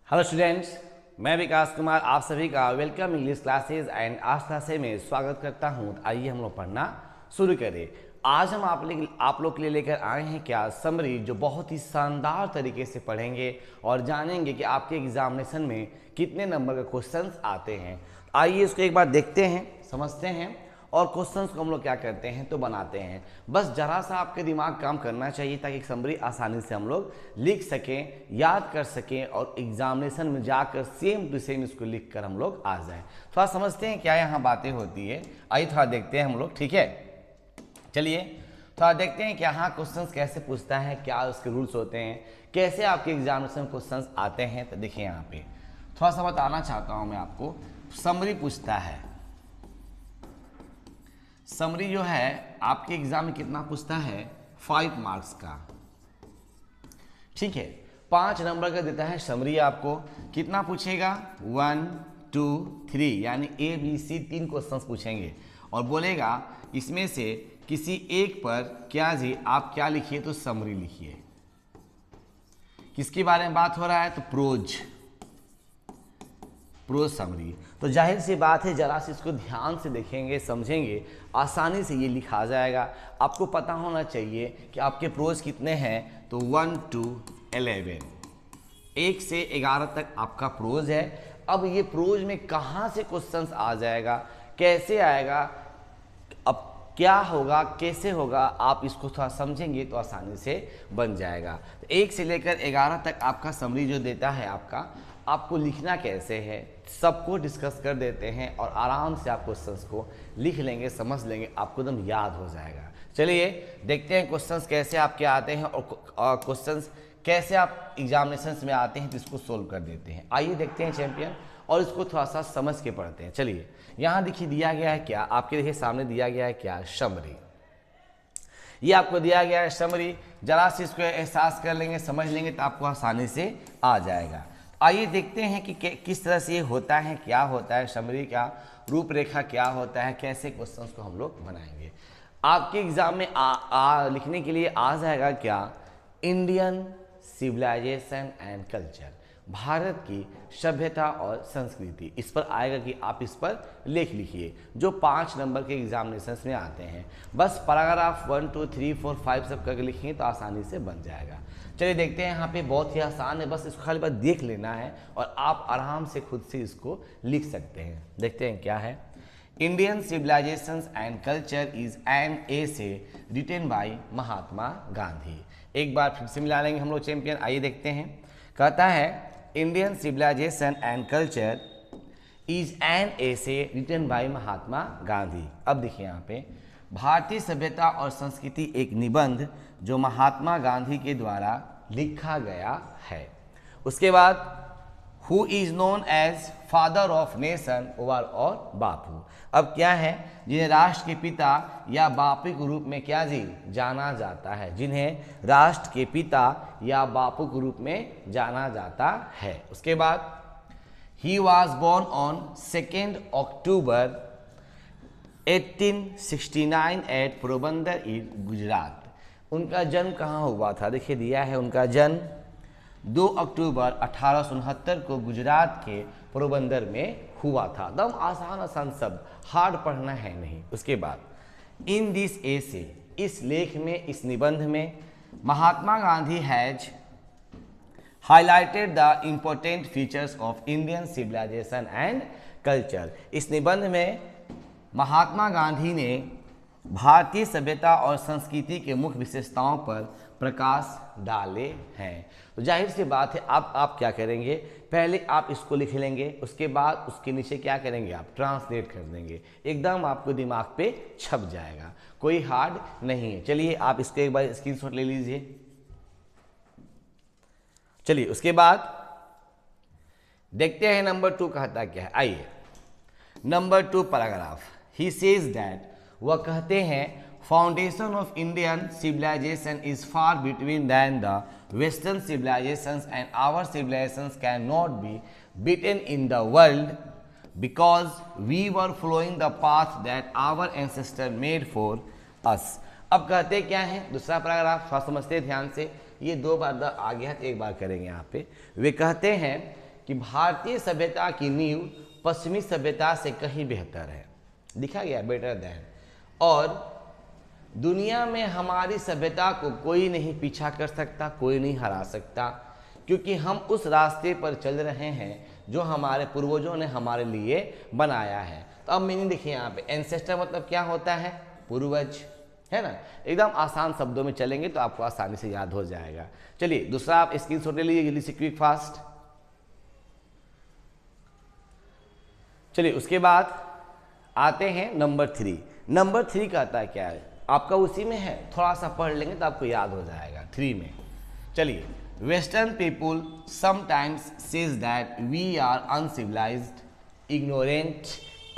Hello students, मैं विकास कुमार आप सभी का वेलकम इंग्लिश क्लासेज एंड आज क्लासे में स्वागत करता हूं। तो आइए हम लोग पढ़ना शुरू करें। आज हम आप लोग के लिए लेकर आए हैं क्या समरी, जो बहुत ही शानदार तरीके से पढ़ेंगे और जानेंगे कि आपके एग्जामिनेशन में कितने नंबर के क्वेश्चंस आते हैं। आइए इसको एक बार देखते हैं, समझते हैं और क्वेश्चंस को हम लोग क्या करते हैं तो बनाते हैं। बस जरा सा आपके दिमाग काम करना चाहिए ताकि समरी आसानी से हम लोग लिख सकें, याद कर सकें और एग्जामिनेशन में जाकर सेम टू सेम इसको लिख कर हम लोग आ जाएं। थोड़ा समझते हैं क्या यहाँ बातें होती है। आइए थोड़ा देखते हैं हम लोग, ठीक है। चलिए थोड़ा देखते हैं कि यहाँ क्वेश्चंस कैसे पूछता है, क्या उसके रूल्स होते हैं, कैसे आपके एग्जामिनेशन में क्वेश्चंस आते हैं। तो देखिए यहाँ पे थोड़ा सा बताना चाहता हूँ मैं आपको। समरी पूछता है, समरी जो है आपके एग्जाम में कितना पूछता है 5 मार्क्स का, ठीक है। 5 नंबर का देता है समरी। आपको कितना पूछेगा 1 2 3 यानी ABC 3 क्वेश्चंस पूछेंगे और बोलेगा इसमें से किसी एक पर क्या जी आप क्या लिखिए तो समरी लिखिए। किसके बारे में बात हो रहा है तो प्रोज समरी। तो जाहिर सी बात है, जरा से इसको ध्यान से देखेंगे समझेंगे आसानी से ये लिखा जाएगा। आपको पता होना चाहिए कि आपके प्रोज कितने हैं तो 1 to 11, 1 से 11 तक आपका प्रोज है। अब ये प्रोज में कहाँ से क्वेश्चंस आ जाएगा, कैसे आएगा, अब क्या होगा, कैसे होगा, आप इसको थोड़ा समझेंगे तो आसानी से बन जाएगा। तो 1 से लेकर 11 तक आपका समरी जो देता है आपको लिखना कैसे है सबको डिस्कस कर देते हैं और आराम से आप क्वेश्चंस को लिख लेंगे, समझ लेंगे, आपको एकदम याद हो जाएगा। चलिए देखते हैं क्वेश्चंस कैसे आपके आते हैं और क्वेश्चंस कैसे आप एग्जामिनेशंस में आते हैं तो इसको सोल्व कर देते हैं। आइए देखते हैं चैंपियन और इसको थोड़ा सा समझ के पढ़ते हैं। चलिए यहाँ देखिए दिया गया है क्या, आपके देखिए सामने दिया गया है क्या समरी। ये आपको दिया गया है समरी। जरा से इसको एहसास कर लेंगे, समझ लेंगे तो आपको आसानी से आ जाएगा। आइए देखते हैं कि किस तरह से ये होता है, क्या होता है समरी का रूपरेखा, क्या होता है, कैसे क्वेश्चंस को हम लोग बनाएंगे। आपके एग्जाम में लिखने के लिए आ जाएगा क्या Indian civilisation and culture, Bharat की सभ्यता और संस्कृति। इस पर आएगा कि आप इस पर लेख लिखिए, जो 5 नंबर के एग्जामिनेशन में आते हैं। बस पैराग्राफ 1 2 3 4 5 सब करके लिखेंगे तो आसानी से बन जाएगा। चलिए देखते हैं, यहाँ पे बहुत ही आसान है, बस इसको खाली बात देख लेना है और आप आराम से खुद से इसको लिख सकते हैं। देखते हैं क्या है। Indian civilisation and culture is an essay written by Mahatma Gandhi. एक बार फिर से मिला लेंगे हम लोग चैंपियन। आइए देखते हैं, कहता है Indian civilisation and culture is an essay written by Mahatma Gandhi. अब देखिए यहाँ पे भारतीय सभ्यता और संस्कृति एक निबंध जो महात्मा गांधी के द्वारा लिखा गया है। उसके बाद who is known as father of nation over और बापू। अब क्या है, जिन्हें राष्ट्र के पिता या बापू के रूप में क्या जी जाना जाता है, जिन्हें राष्ट्र के पिता या बापू के रूप में जाना जाता है। उसके बाद he was born on 2 October 1869 at Porbandar in Gujarat. उनका जन्म कहाँ हुआ था, देखिए दिया है उनका जन्म 2 अक्टूबर 1869 को गुजरात के पोरबंदर में हुआ था। एकदम आसान आसान शब्द, हार्ड पढ़ना है नहीं। उसके बाद इन दिस एसे, इस लेख में, इस निबंध में Mahatma Gandhi has highlighted the important features of Indian civilisation and culture. इस निबंध में महात्मा गांधी ने भारतीय सभ्यता और संस्कृति के मुख्य विशेषताओं पर प्रकाश डाले हैं। तो जाहिर सी बात है, आप क्या करेंगे, पहले आप इसको लिख लेंगे, उसके बाद उसके नीचे क्या करेंगे, आप ट्रांसलेट कर देंगे, एकदम आपको दिमाग पे छप जाएगा, कोई हार्ड नहीं है। चलिए आप इसको एक बार स्क्रीनशॉट ले लीजिए। चलिए उसके बाद देखते हैं नंबर 2 कहता क्या है। आइए number 2 paragraph, he says that, वह कहते हैं foundation of Indian civilization is far between than the western civilizations and our civilizations can not be beaten in the world because we were following the path that our ancestor made for us. अब कहते क्या है, दूसरा paragraph समझते ध्यान से, ये 2 बार आ गया है तो एक बार करेंगे यहाँ पे। वे कहते हैं कि भारतीय सभ्यता की नींव पश्चिमी सभ्यता से कहीं बेहतर है, लिखा गया बेटर देन, और दुनिया में हमारी सभ्यता को कोई नहीं पीछा कर सकता, कोई नहीं हरा सकता, क्योंकि हम उस रास्ते पर चल रहे हैं जो हमारे पूर्वजों ने हमारे लिए बनाया है। तो अब मीनिंग देखिए यहाँ पे, एंसेस्टर मतलब क्या होता है, पूर्वज, है ना। एकदम आसान शब्दों में चलेंगे तो आपको आसानी से याद हो जाएगा। चलिए दूसरा आप स्क्रीनशॉट ले लीजिए जल्दी से, क्विक फास्ट। चलिए उसके बाद आते हैं नंबर 3। नंबर 3 कहता है क्या है, आपका उसी में है, थोड़ा सा पढ़ लेंगे तो आपको याद हो जाएगा 3 में। चलिए, western people sometimes says that we are uncivilised, ignorant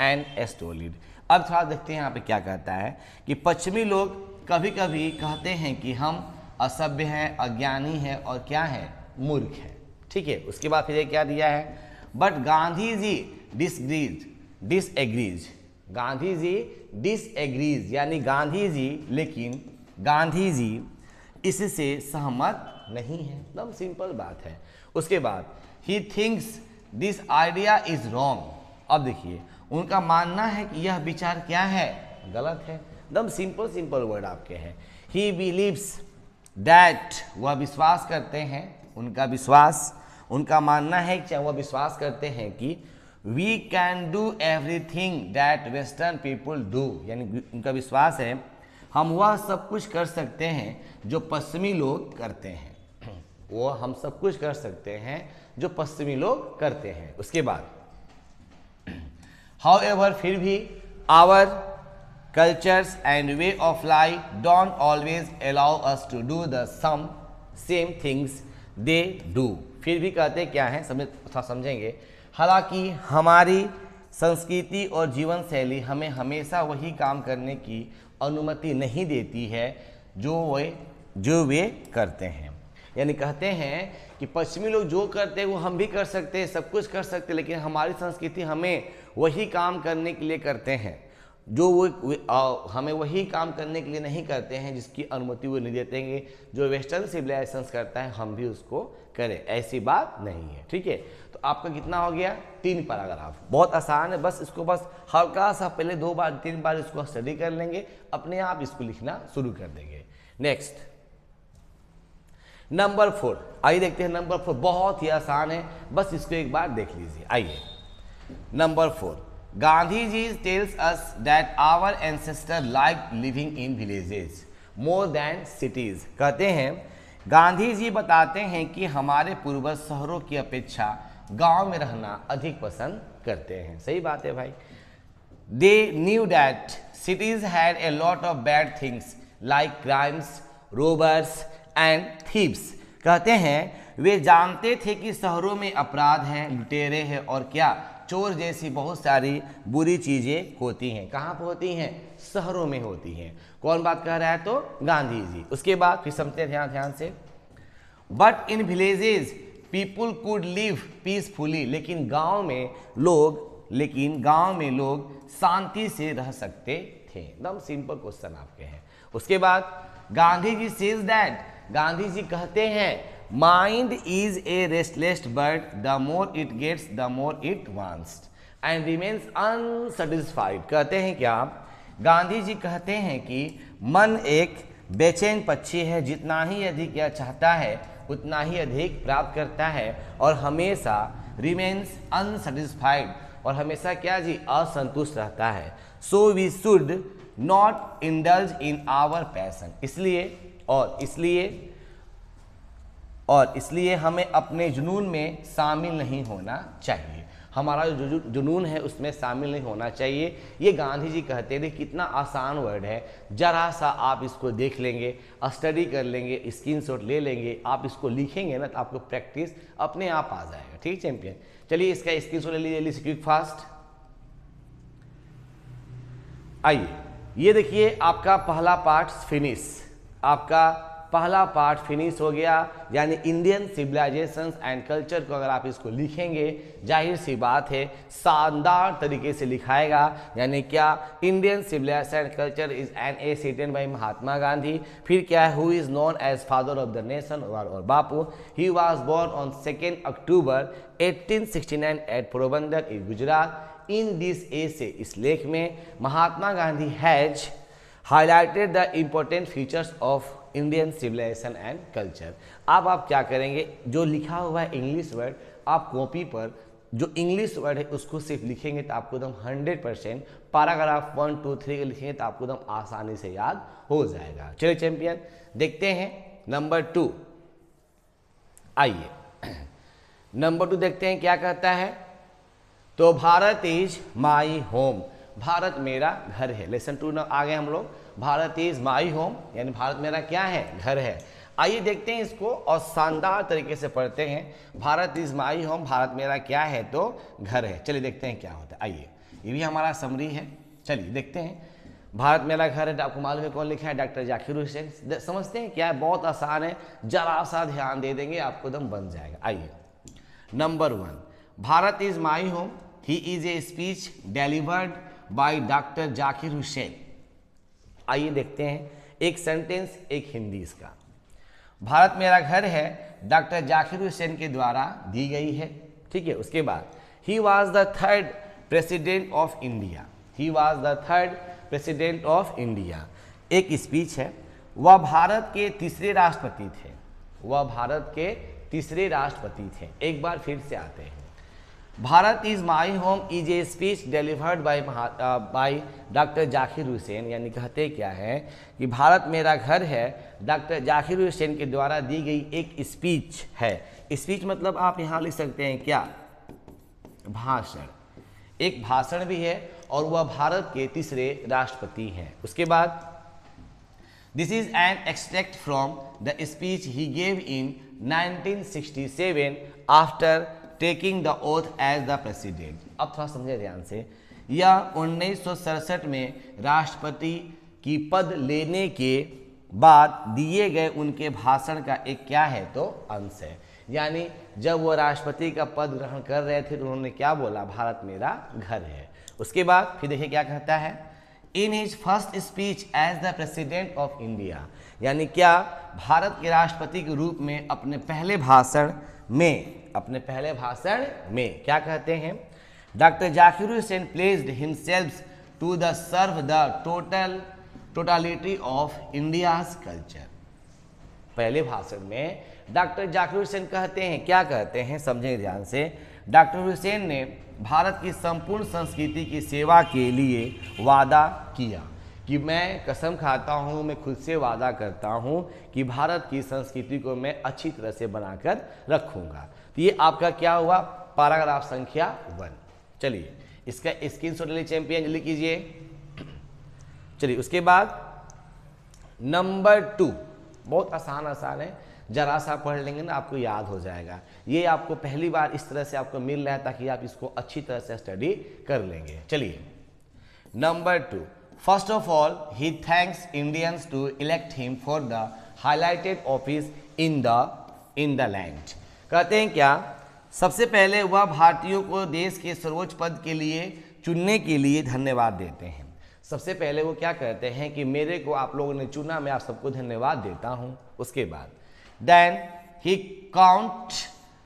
and stolid. अब थोड़ा देखते हैं यहाँ पे क्या कहता है कि पश्चिमी लोग कभी कभी कहते हैं कि हम असभ्य हैं, अज्ञानी हैं और क्या है, मूर्ख हैं। ठीक है, उसके बाद फिर ये क्या दिया है, but Gandhi ji disagrees, Gandhi ji disagrees, यानी गांधी जी, लेकिन गांधी जी इससे सहमत नहीं है। एकदम सिंपल बात है। उसके बाद he thinks this idea is wrong. अब देखिए, उनका मानना है कि यह विचार क्या है, गलत है। एकदम सिंपल वर्ड आपके हैं। ही बिलीव्स दैट, वह विश्वास करते हैं, उनका विश्वास, उनका मानना है कि वह विश्वास करते हैं कि we can do everything that western people do, यानी उनका विश्वास है हम वह सब कुछ कर सकते हैं जो पश्चिमी लोग करते हैं, वो हम सब कुछ कर सकते हैं जो पश्चिमी लोग करते हैं। उसके बाद हाउएवर, फिर भी our cultures and way of life don't always allow us to do the same things they do. फिर भी कहते क्या है, समझेंगे। हालांकि हमारी संस्कृति और जीवन शैली हमें हमेशा वही काम करने की अनुमति नहीं देती है जो वे करते हैं। यानी कहते हैं कि पश्चिमी लोग जो करते हैं वो हम भी कर सकते हैं, सब कुछ कर सकते हैं, लेकिन हमारी संस्कृति हमें वही काम करने के लिए करते हैं जो वो हमें वही काम करने के लिए नहीं करते हैं जिसकी अनुमति वो नहीं देते हैं। जो वेस्टर्न सिविलाइजेशन करता है हम भी उसको करें, ऐसी बात नहीं है। ठीक है, तो आपका कितना हो गया, 3 पैराग्राफ। बहुत आसान है, बस इसको बस हल्का सा पहले 2 बार 3 बार इसको स्टडी कर लेंगे, अपने आप इसको लिखना शुरू कर देंगे। नेक्स्ट नंबर 4, आइए देखते हैं। नंबर 4 बहुत ही आसान है, बस इसको एक बार देख लीजिए। आइए number 4, Gandhi ji tells us that our ancestor like living in villages more than cities. कहते हैं गांधी जी बताते हैं कि हमारे पूर्वज शहरों की अपेक्षा गांव में रहना अधिक पसंद करते हैं। सही बात है भाई। They knew that cities had a lot of bad things like crimes, robbers and thieves. कहते हैं वे जानते थे कि शहरों में अपराध हैं, लुटेरे हैं और क्या, चोर जैसी बहुत सारी बुरी चीजें होती हैं। कहाँ पर होती हैं, शहरों में होती हैं। कौन बात कह रहा है, तो गांधी जी। उसके बाद फिर समझते हैं ध्यान से, but in villages people could live peacefully, लेकिन गांव में लोग शांति से रह सकते थे। एकदम सिंपल क्वेश्चन आपके हैं। उसके बाद गांधी जी सेज दैट, गांधी जी कहते हैं mind is a restless bird, the more it gets the more it wants and remains unsatisfied. कहते हैं क्या, गांधी जी कहते हैं कि मन एक बेचैन पक्षी है, जितना ही अधिक यह चाहता है उतना ही अधिक प्राप्त करता है और हमेशा रिमेन्स अनसेटिस्फाइड, और हमेशा क्या जी, असंतुष्ट रहता है। So we should not indulge in our passion, इसलिए हमें अपने जुनून में शामिल नहीं होना चाहिए। हमारा जो जुनून है उसमें शामिल नहीं होना चाहिए। ये गांधी जी कहते थे। कितना आसान वर्ड है, जरा सा आप इसको देख लेंगे, स्टडी कर लेंगे, स्क्रीनशॉट ले लेंगे, आप इसको लिखेंगे ना तो आपको प्रैक्टिस अपने आप आ जाएगा। ठीक चैंपियन, चलिए इसका स्क्रीनशॉट ले लीजिए जल्दी क्विक फास्ट। आइए ये देखिए आपका पहला पार्ट फिनिश, आपका पहला पार्ट फिनिश हो गया, यानी इंडियन सिविलाइजेशंस एंड कल्चर को अगर आप इसको लिखेंगे, जाहिर सी बात है शानदार तरीके से लिखाएगा। यानी क्या, Indian civilisation and culture is an a written by Mahatma Gandhi. फिर क्या है, who is known as father of the nation और Bapu. He was born on 2 October 1869 at Porbandar in Gujarat. In this essay, इस लेख में Mahatma Gandhi has highlighted the important features of Indian civilisation and culture. अब आप क्या करेंगे, जो लिखा हुआ है इंग्लिश वर्ड, आप कॉपी पर जो इंग्लिश वर्ड है उसको सिर्फ लिखेंगे तो आपको एकदम 100% पैराग्राफ 1, 2, 3 लिखेंगे तो आपको एकदम आसानी से याद हो जाएगा। चलिए चैंपियन, देखते हैं नंबर 2। आइए नंबर 2 देखते हैं क्या कहता है। तो Bharat is my home, Bharat मेरा घर है। लेसन 2 आ गए हम लोग। भारत इज माई होम, यानी भारत मेरा क्या है, घर है। आइए देखते हैं इसको और शानदार तरीके से पढ़ते हैं। Bharat is my home, Bharat मेरा क्या है, तो घर है। चलिए देखते हैं क्या होता है। आइए, ये भी हमारा समरी है। चलिए देखते हैं। भारत मेरा घर है, आपको मालूम है कौन लिखा है, डॉक्टर जाकिर हुसैन। समझते हैं क्या है, बहुत आसान है, जरा सा ध्यान दे देंगे आपको एकदम बन जाएगा। आइए number 1, Bharat is my home, he is a speech delivered by doctor Zakir Hussain. आइए देखते हैं एक सेंटेंस, एक हिंदी इसका। भारत मेरा घर है डॉक्टर जाकिर हुसैन के द्वारा दी गई है, ठीक है। उसके बाद he was the 3rd president of India, he was the 3rd president of India. एक स्पीच है। वह भारत के 3रे राष्ट्रपति थे, वह भारत के 3रे राष्ट्रपति थे। एक बार फिर से आते हैं। Bharat is my home is a speech delivered by doctor Zakir Hussain, यानी कहते क्या है कि भारत मेरा घर है, डॉक्टर जाकिर हुसैन के द्वारा दी गई एक स्पीच है। स्पीच मतलब आप यहाँ लिख सकते हैं क्या, भाषण। एक भाषण भी है और वह भारत के 3रे राष्ट्रपति हैं। उसके बाद this is an extract from the speech he gave in 1967 after taking the oath as the president. अब थोड़ा समझे ध्यान से, यह 1967 में राष्ट्रपति की पद लेने के बाद दिए गए उनके भाषण का एक क्या है, तो अंश है। यानी जब वो राष्ट्रपति का पद ग्रहण कर रहे थे तो उन्होंने क्या बोला, भारत मेरा घर है। उसके बाद फिर देखिए क्या कहता है, in his first speech as the president of India, यानी क्या, भारत के राष्ट्रपति के रूप में अपने पहले भाषण में क्या कहते हैं, doctor Zakir Hussain placed himself to the serve the totality of India's culture. पहले भाषण में डॉक्टर जाकिर हुसैन कहते हैं, क्या कहते हैं, समझें ध्यान से। डॉक्टर हुसैन ने भारत की संपूर्ण संस्कृति की सेवा के लिए वादा किया कि मैं कसम खाता हूँ, मैं खुद से वादा करता हूँ कि भारत की संस्कृति को मैं अच्छी तरह से बनाकर रखूँगा। तो ये आपका क्या हुआ, पैराग्राफ संख्या 1। चलिए इसका स्क्रीनशॉट ले चैंपियन, जल्दी कीजिए। चलिए उसके बाद नंबर 2, बहुत आसान है, जरा सा पढ़ लेंगे ना आपको याद हो जाएगा। ये आपको पहली बार इस तरह से आपको मिल रहा है ताकि आप इसको अच्छी तरह से स्टडी कर लेंगे। चलिए number 2, first of all he thanks Indians to elect him for the highlighted office in the land. कहते हैं क्या, सबसे पहले वह भारतीयों को देश के सर्वोच्च पद के लिए चुनने के लिए धन्यवाद देते हैं। सबसे पहले वो क्या कहते हैं कि मेरे को आप लोगों ने चुना, मैं आप सबको धन्यवाद देता हूँ। उसके बाद then he count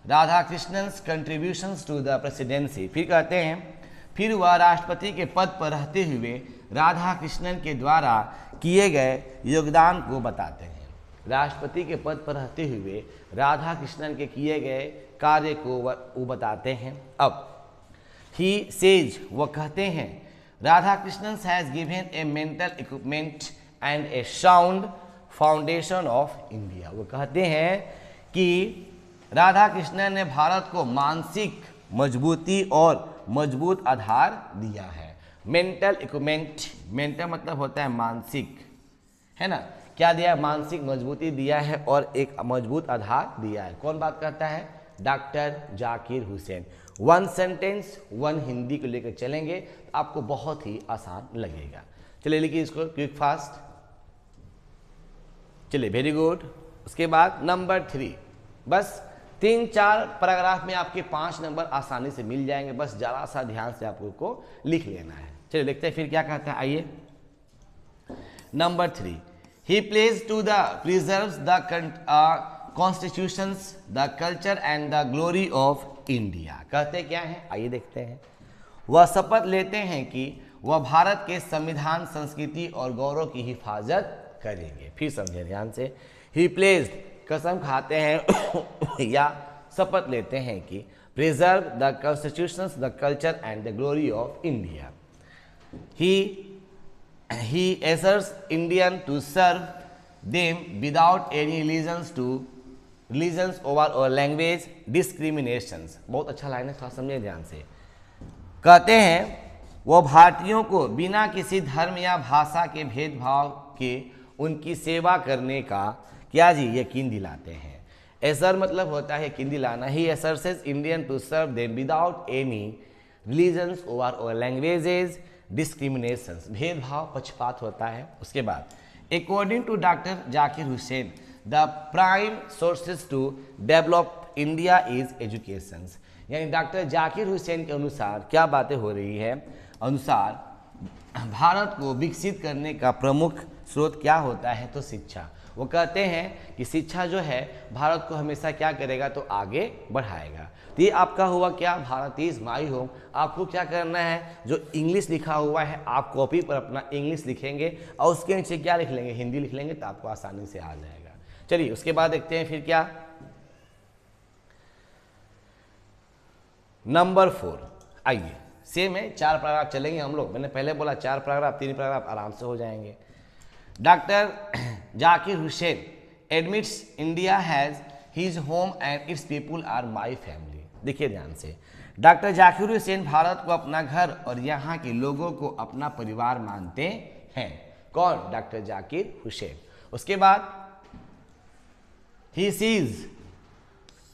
Radhakrishnan's contributions to the presidency. फिर कहते हैं, फिर वह राष्ट्रपति के पद पर रहते हुए राधा कृष्णन के द्वारा किए गए योगदान को बताते हैं। राष्ट्रपति के पद पर रहते हुए राधा कृष्णन के किए गए कार्य को वो बताते हैं। अब ही सेज, वह कहते हैं, Radha Krishnan has given A mental equipment and A sound foundation of India. वो कहते हैं कि राधा कृष्णन ने भारत को मानसिक मजबूती और मजबूत आधार दिया है। मेंटल इक्विपमेंट, मेंटल मतलब होता है मानसिक, है ना, क्या दिया है, मानसिक मजबूती दिया है और एक मजबूत आधार दिया है। कौन बात करता है, डॉक्टर जाकिर हुसैन। 1 सेंटेंस 1 हिंदी को लेकर चलेंगे तो आपको बहुत ही आसान लगेगा। चलिए लिखिए इसको क्विक फास्ट। चलिए वेरी गुड। उसके बाद नंबर 3, बस 3-4 पैराग्राफ में आपके 5 नंबर आसानी से मिल जाएंगे, बस जरा सा ध्यान से आपको लिख लेना है। चलिए देखते हैं फिर क्या कहता है, आइए। Number 3, he pledge to the preserves the constitutions the culture and the glory of India. कहते क्या है, आइए देखते हैं। वह शपथ लेते हैं कि वह भारत के संविधान, संस्कृति और गौरव की हिफाजत करेंगे। फिर समझे ध्यान से, ही प्लेज कसम खाते हैं या शपथ लेते हैं कि preserve the constitutions the culture and the glory of India. He assures Indian to serve them without any religions over or language discriminations। बहुत अच्छा लाइन है, थोड़ा समझिए ध्यान से। कहते हैं वो भारतीयों को बिना किसी धर्म या भाषा के भेदभाव के उनकी सेवा करने का क्या जी यकीन दिलाते हैं। एसर मतलब होता है यकीन दिलाना। He asserts Indian to serve them without any religions or और लैंग्वेजेस डिस्क्रिमिनेशंस, भेदभाव पक्षपात होता है। उसके बाद according to doctor Zakir Hussain the prime sources to develop India is education. यानी डॉक्टर जाकिर हुसैन के अनुसार क्या बातें हो रही है, अनुसार भारत को विकसित करने का प्रमुख स्रोत क्या होता है, तो शिक्षा। वो कहते हैं कि शिक्षा जो है भारत को हमेशा क्या करेगा, तो आगे बढ़ाएगा। तो ये आपका हुआ क्या, भारत इज माई होम। आपको क्या करना है, जो इंग्लिश लिखा हुआ है आप कॉपी पर अपना इंग्लिश लिखेंगे और उसके नीचे क्या लिख लेंगे, हिंदी लिख लेंगे, तो आपको आसानी से आ जाएगा। चलिए उसके बाद देखते हैं फिर क्या। नंबर 4, आइए सेम है, 4 पैराग्राफ चलेंगे हम लोग। मैंने पहले बोला 4 पैराग्राफ, 3 पैराग्राफ आराम से हो जाएंगे। Doctor Zakir Hussain admits India has his home and its people are my family. देखिए ध्यान से, डॉक्टर जाकिर हुसैन भारत को अपना घर और यहाँ के लोगों को अपना परिवार मानते हैं। कौन, डॉक्टर जाकिर हुसैन। उसके बाद he sees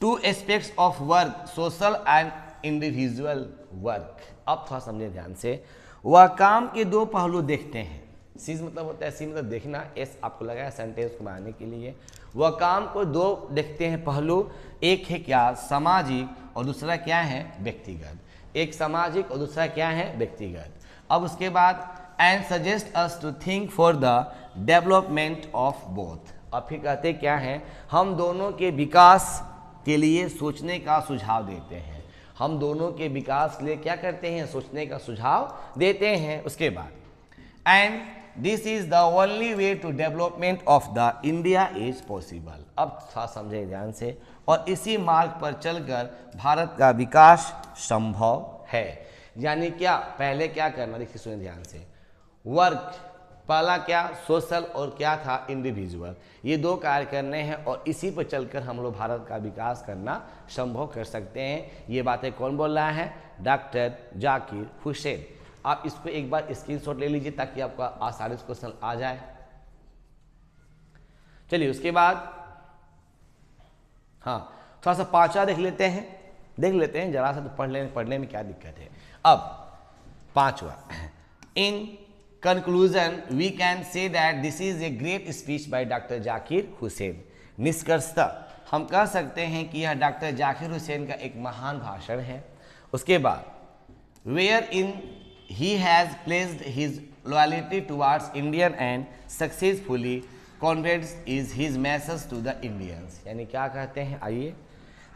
2 aspects of work, social and individual work. अब थोड़ा समझे ध्यान से, वह काम के 2 पहलू देखते हैं। सीज मतलब होता है, सी मतलब देखना, एस आपको लगाया सेंटेंस को बनाने के लिए। वह काम को 2 देखते हैं पहलू, एक है क्या, सामाजिक और दूसरा क्या है, व्यक्तिगत। एक सामाजिक और दूसरा क्या है, व्यक्तिगत। अब उसके बाद and suggest us to think for the development of both. अब फिर कहते क्या हैं, हम दोनों के विकास के लिए सोचने का सुझाव देते हैं। हम दोनों के विकास के लिए क्या करते हैं, सोचने का सुझाव देते हैं। उसके बाद and this is the only way to development of the India is possible. अब थोड़ा समझे ध्यान से, और इसी मार्ग पर चलकर भारत का विकास संभव है। यानी क्या, पहले क्या करना, देखिए सुनिए ध्यान से, वर्क पहला क्या, सोशल और क्या था, इंडिविजुअल। ये 2 कार्य करने हैं और इसी पर चलकर हम लोग भारत का विकास करना संभव कर सकते हैं। ये बातें कौन बोल रहा है, डॉक्टर जाकिर हुसैन। आप इसको एक बार स्क्रीनशॉट ले लीजिए ताकि आपका आसानी से क्वेश्चन आ जाए। चलिए उसके बाद हाँ थोड़ा सा 5वां देख लेते हैं, जरा सा तो पढ़ने में क्या दिक्कत है। अब 5वां, in conclusion we can say that this is a great speech by doctor Zakir Hussain. निष्कर्षतः हम कह सकते हैं कि यह डॉक्टर जाकिर हुसैन का एक महान भाषण है। उसके बाद wherein he has pledged his loyalty towards Indian and successfully conveys is his message to the Indians। यानी क्या कहते हैं, आइए,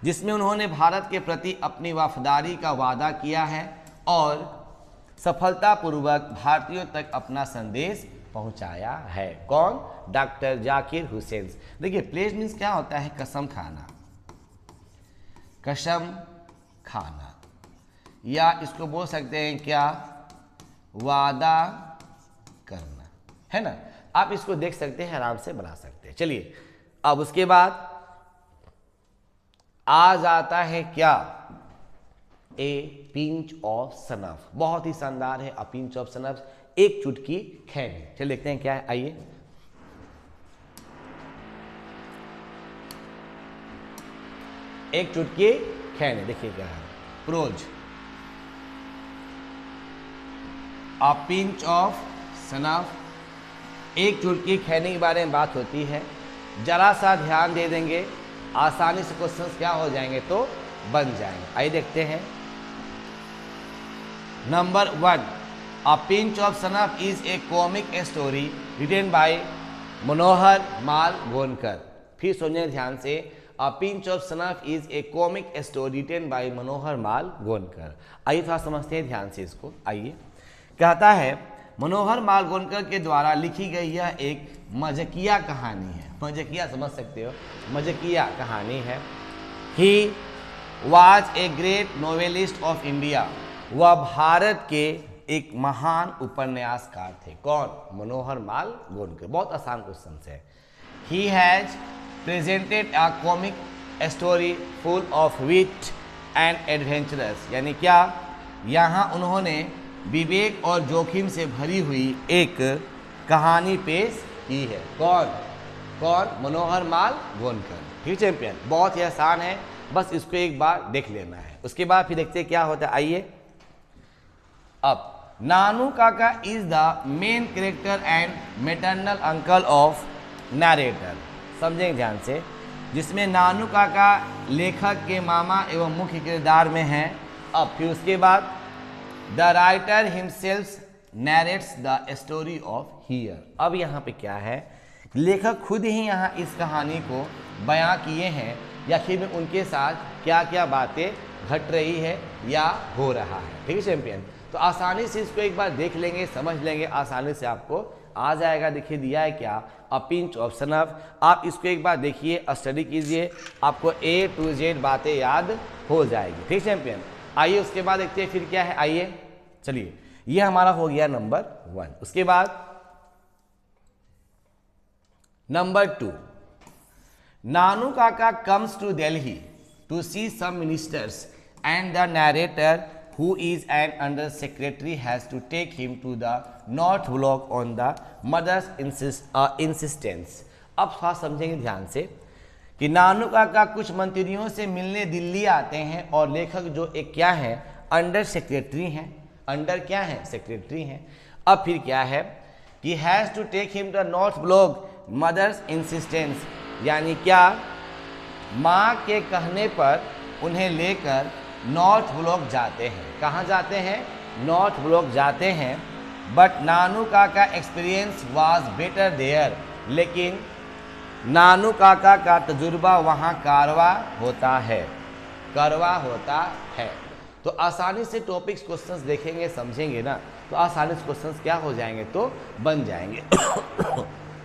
जिसमें उन्होंने भारत के प्रति अपनी वफादारी का वादा किया है और सफलतापूर्वक भारतीयों तक अपना संदेश पहुंचाया है। कौन, डॉक्टर जाकिर हुसैन। देखिए प्लेज मीन्स क्या होता है, कसम खाना, कसम खाना, या इसको बोल सकते हैं क्या, वादा करना, है ना। आप इसको देख सकते हैं, आराम से बना सकते हैं। चलिए अब उसके बाद आ जाता है क्या, ए पिंच ऑफ सनफ। बहुत ही शानदार है, अ पिंच ऑफ सनफ, एक चुटकी खैनी। चलिए देखते हैं क्या है, आइए। एक चुटकी खैनी, देखिए क्या है, प्रोज, A pinch of सनफ, एक चुटकी खैनी के बारे में बात होती है। जरा सा ध्यान दे देंगे आसानी से क्वेश्चंस क्या हो जाएंगे तो बन जाएंगे। आइए देखते हैं। Number 1, a pinch of snuff is a comic story written by Manohar Malgonkar. फिर सुनिए ध्यान से, a pinch of snuff is a comic story written by Manohar Malgonkar. आइए थोड़ा समझते हैं ध्यान से इसको। आइए, कहता है मनोहर माल गोनकर के द्वारा लिखी गई यह एक मजकिया कहानी है। मजकिया समझ सकते हो, मजकिया कहानी है। ही was a great novelist of India. वह भारत के एक महान उपन्यासकार थे। कौन? मनोहर माल गोनकर। बहुत आसान क्वेश्चन है। He has presented a comic story full of wit and adventurous, यानी क्या, यहाँ उन्होंने विवेक और जोखिम से भरी हुई एक कहानी पेश की है। कौन? मनोहर माल गोनकर। ठीक चैंपियन, बहुत ही आसान है, बस इसको एक बार देख लेना है। उसके बाद फिर देखते हैं क्या होता है। आइए, अब नानू काका is the main character and maternal uncle of narrator. समझेंगे ध्यान से, जिसमें नानू काका लेखक के मामा एवं मुख्य किरदार में हैं। अब फिर उसके बाद the writer himself narrates the story of here. अब यहाँ पे क्या है, लेखक खुद ही यहाँ इस कहानी को बयां किए हैं या आखिर में उनके साथ क्या क्या बातें घट रही है या हो रहा है। ठीक है चैंपियन, तो आसानी से इसको एक बार देख लेंगे, समझ लेंगे, आसानी से आपको आ जाएगा। देखिए दिया है क्या, अ पिंच ऑफ सनफ। आप इसको एक बार देखिए, स्टडी कीजिए, आपको A to Z बातें याद हो जाएगी। ठीक चैंपियन, आइए उसके बाद देखते हैं फिर क्या है। आइए चलिए, ये हमारा हो गया नंबर 1। उसके बाद number 2, Nanu Kaka comes to Delhi to see some ministers and the narrator who is an under secretary has to take him to the north block on the mother's insistence। अब थोड़ा समझेंगे ध्यान से कि नानू काका कुछ मंत्रियों से मिलने दिल्ली आते हैं और लेखक जो एक क्या है, अंडर सेक्रेटरी हैं। अंडर क्या है? सेक्रेटरी हैं। अब फिर क्या है कि has to take him the North Block mother's insistence, यानी क्या, माँ के कहने पर उन्हें लेकर नॉर्थ ब्लॉक जाते हैं। कहाँ जाते हैं? नॉर्थ ब्लॉक जाते हैं। बट नानू काका एक्सपीरियंस वाज बेटर देयर, लेकिन नानू काका का तजुर्बा वहाँ कारवा होता है। करवा होता है। तो आसानी से टॉपिक्स क्वेश्चंस देखेंगे, समझेंगे ना, तो आसानी से क्वेश्चंस क्या हो जाएंगे तो बन जाएंगे।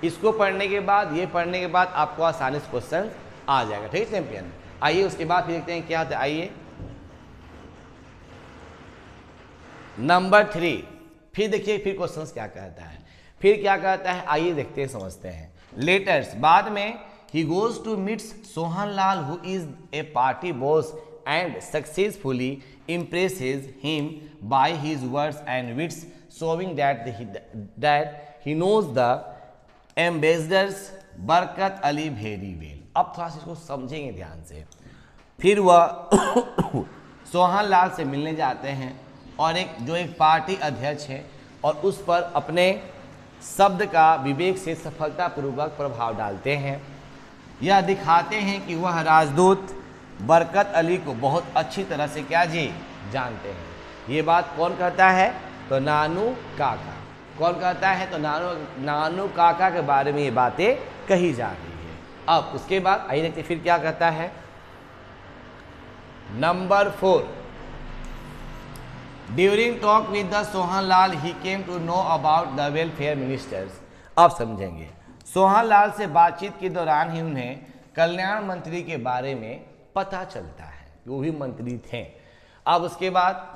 इसको पढ़ने के बाद, ये पढ़ने के बाद आपको आसानी से क्वेश्चन आ जाएगा। ठीक है चैंपियन, आइए उसके बाद फिर देखते हैं क्या होता है। आइए नंबर 3, फिर देखिए फिर क्वेश्चंस क्या कहता है, फिर क्या कहता है। आइए देखते हैं, समझते हैं। लेटर्स, बाद में he goes to meets Sohan Lal who is a party boss and successfully impresses him by his words and wits, showing that he knows the ambassadors Barkat Ali very well। अब थोड़ा सा इसको समझेंगे ध्यान से। फिर वह सोहन लाल से मिलने जाते हैं और एक पार्टी अध्यक्ष है और उस पर अपने शब्द का विवेक से सफलतापूर्वक प्रभाव डालते हैं। यह दिखाते हैं कि वह राजदूत बरकत अली को बहुत अच्छी तरह से क्या जी जानते हैं। ये बात कौन कहता है? तो नानू काका। कौन कहता है? तो नानू काका के बारे में ये बातें कही जा रही है। अब उसके बाद आइए देखते फिर क्या कहता है। Number 4, during talk with the Sohan Lal he came to know about the welfare ministers. अब समझेंगे, सोहन लाल से बातचीत के दौरान ही उन्हें कल्याण मंत्री के बारे में पता चलता है, वो भी मंत्री थे। अब उसके बाद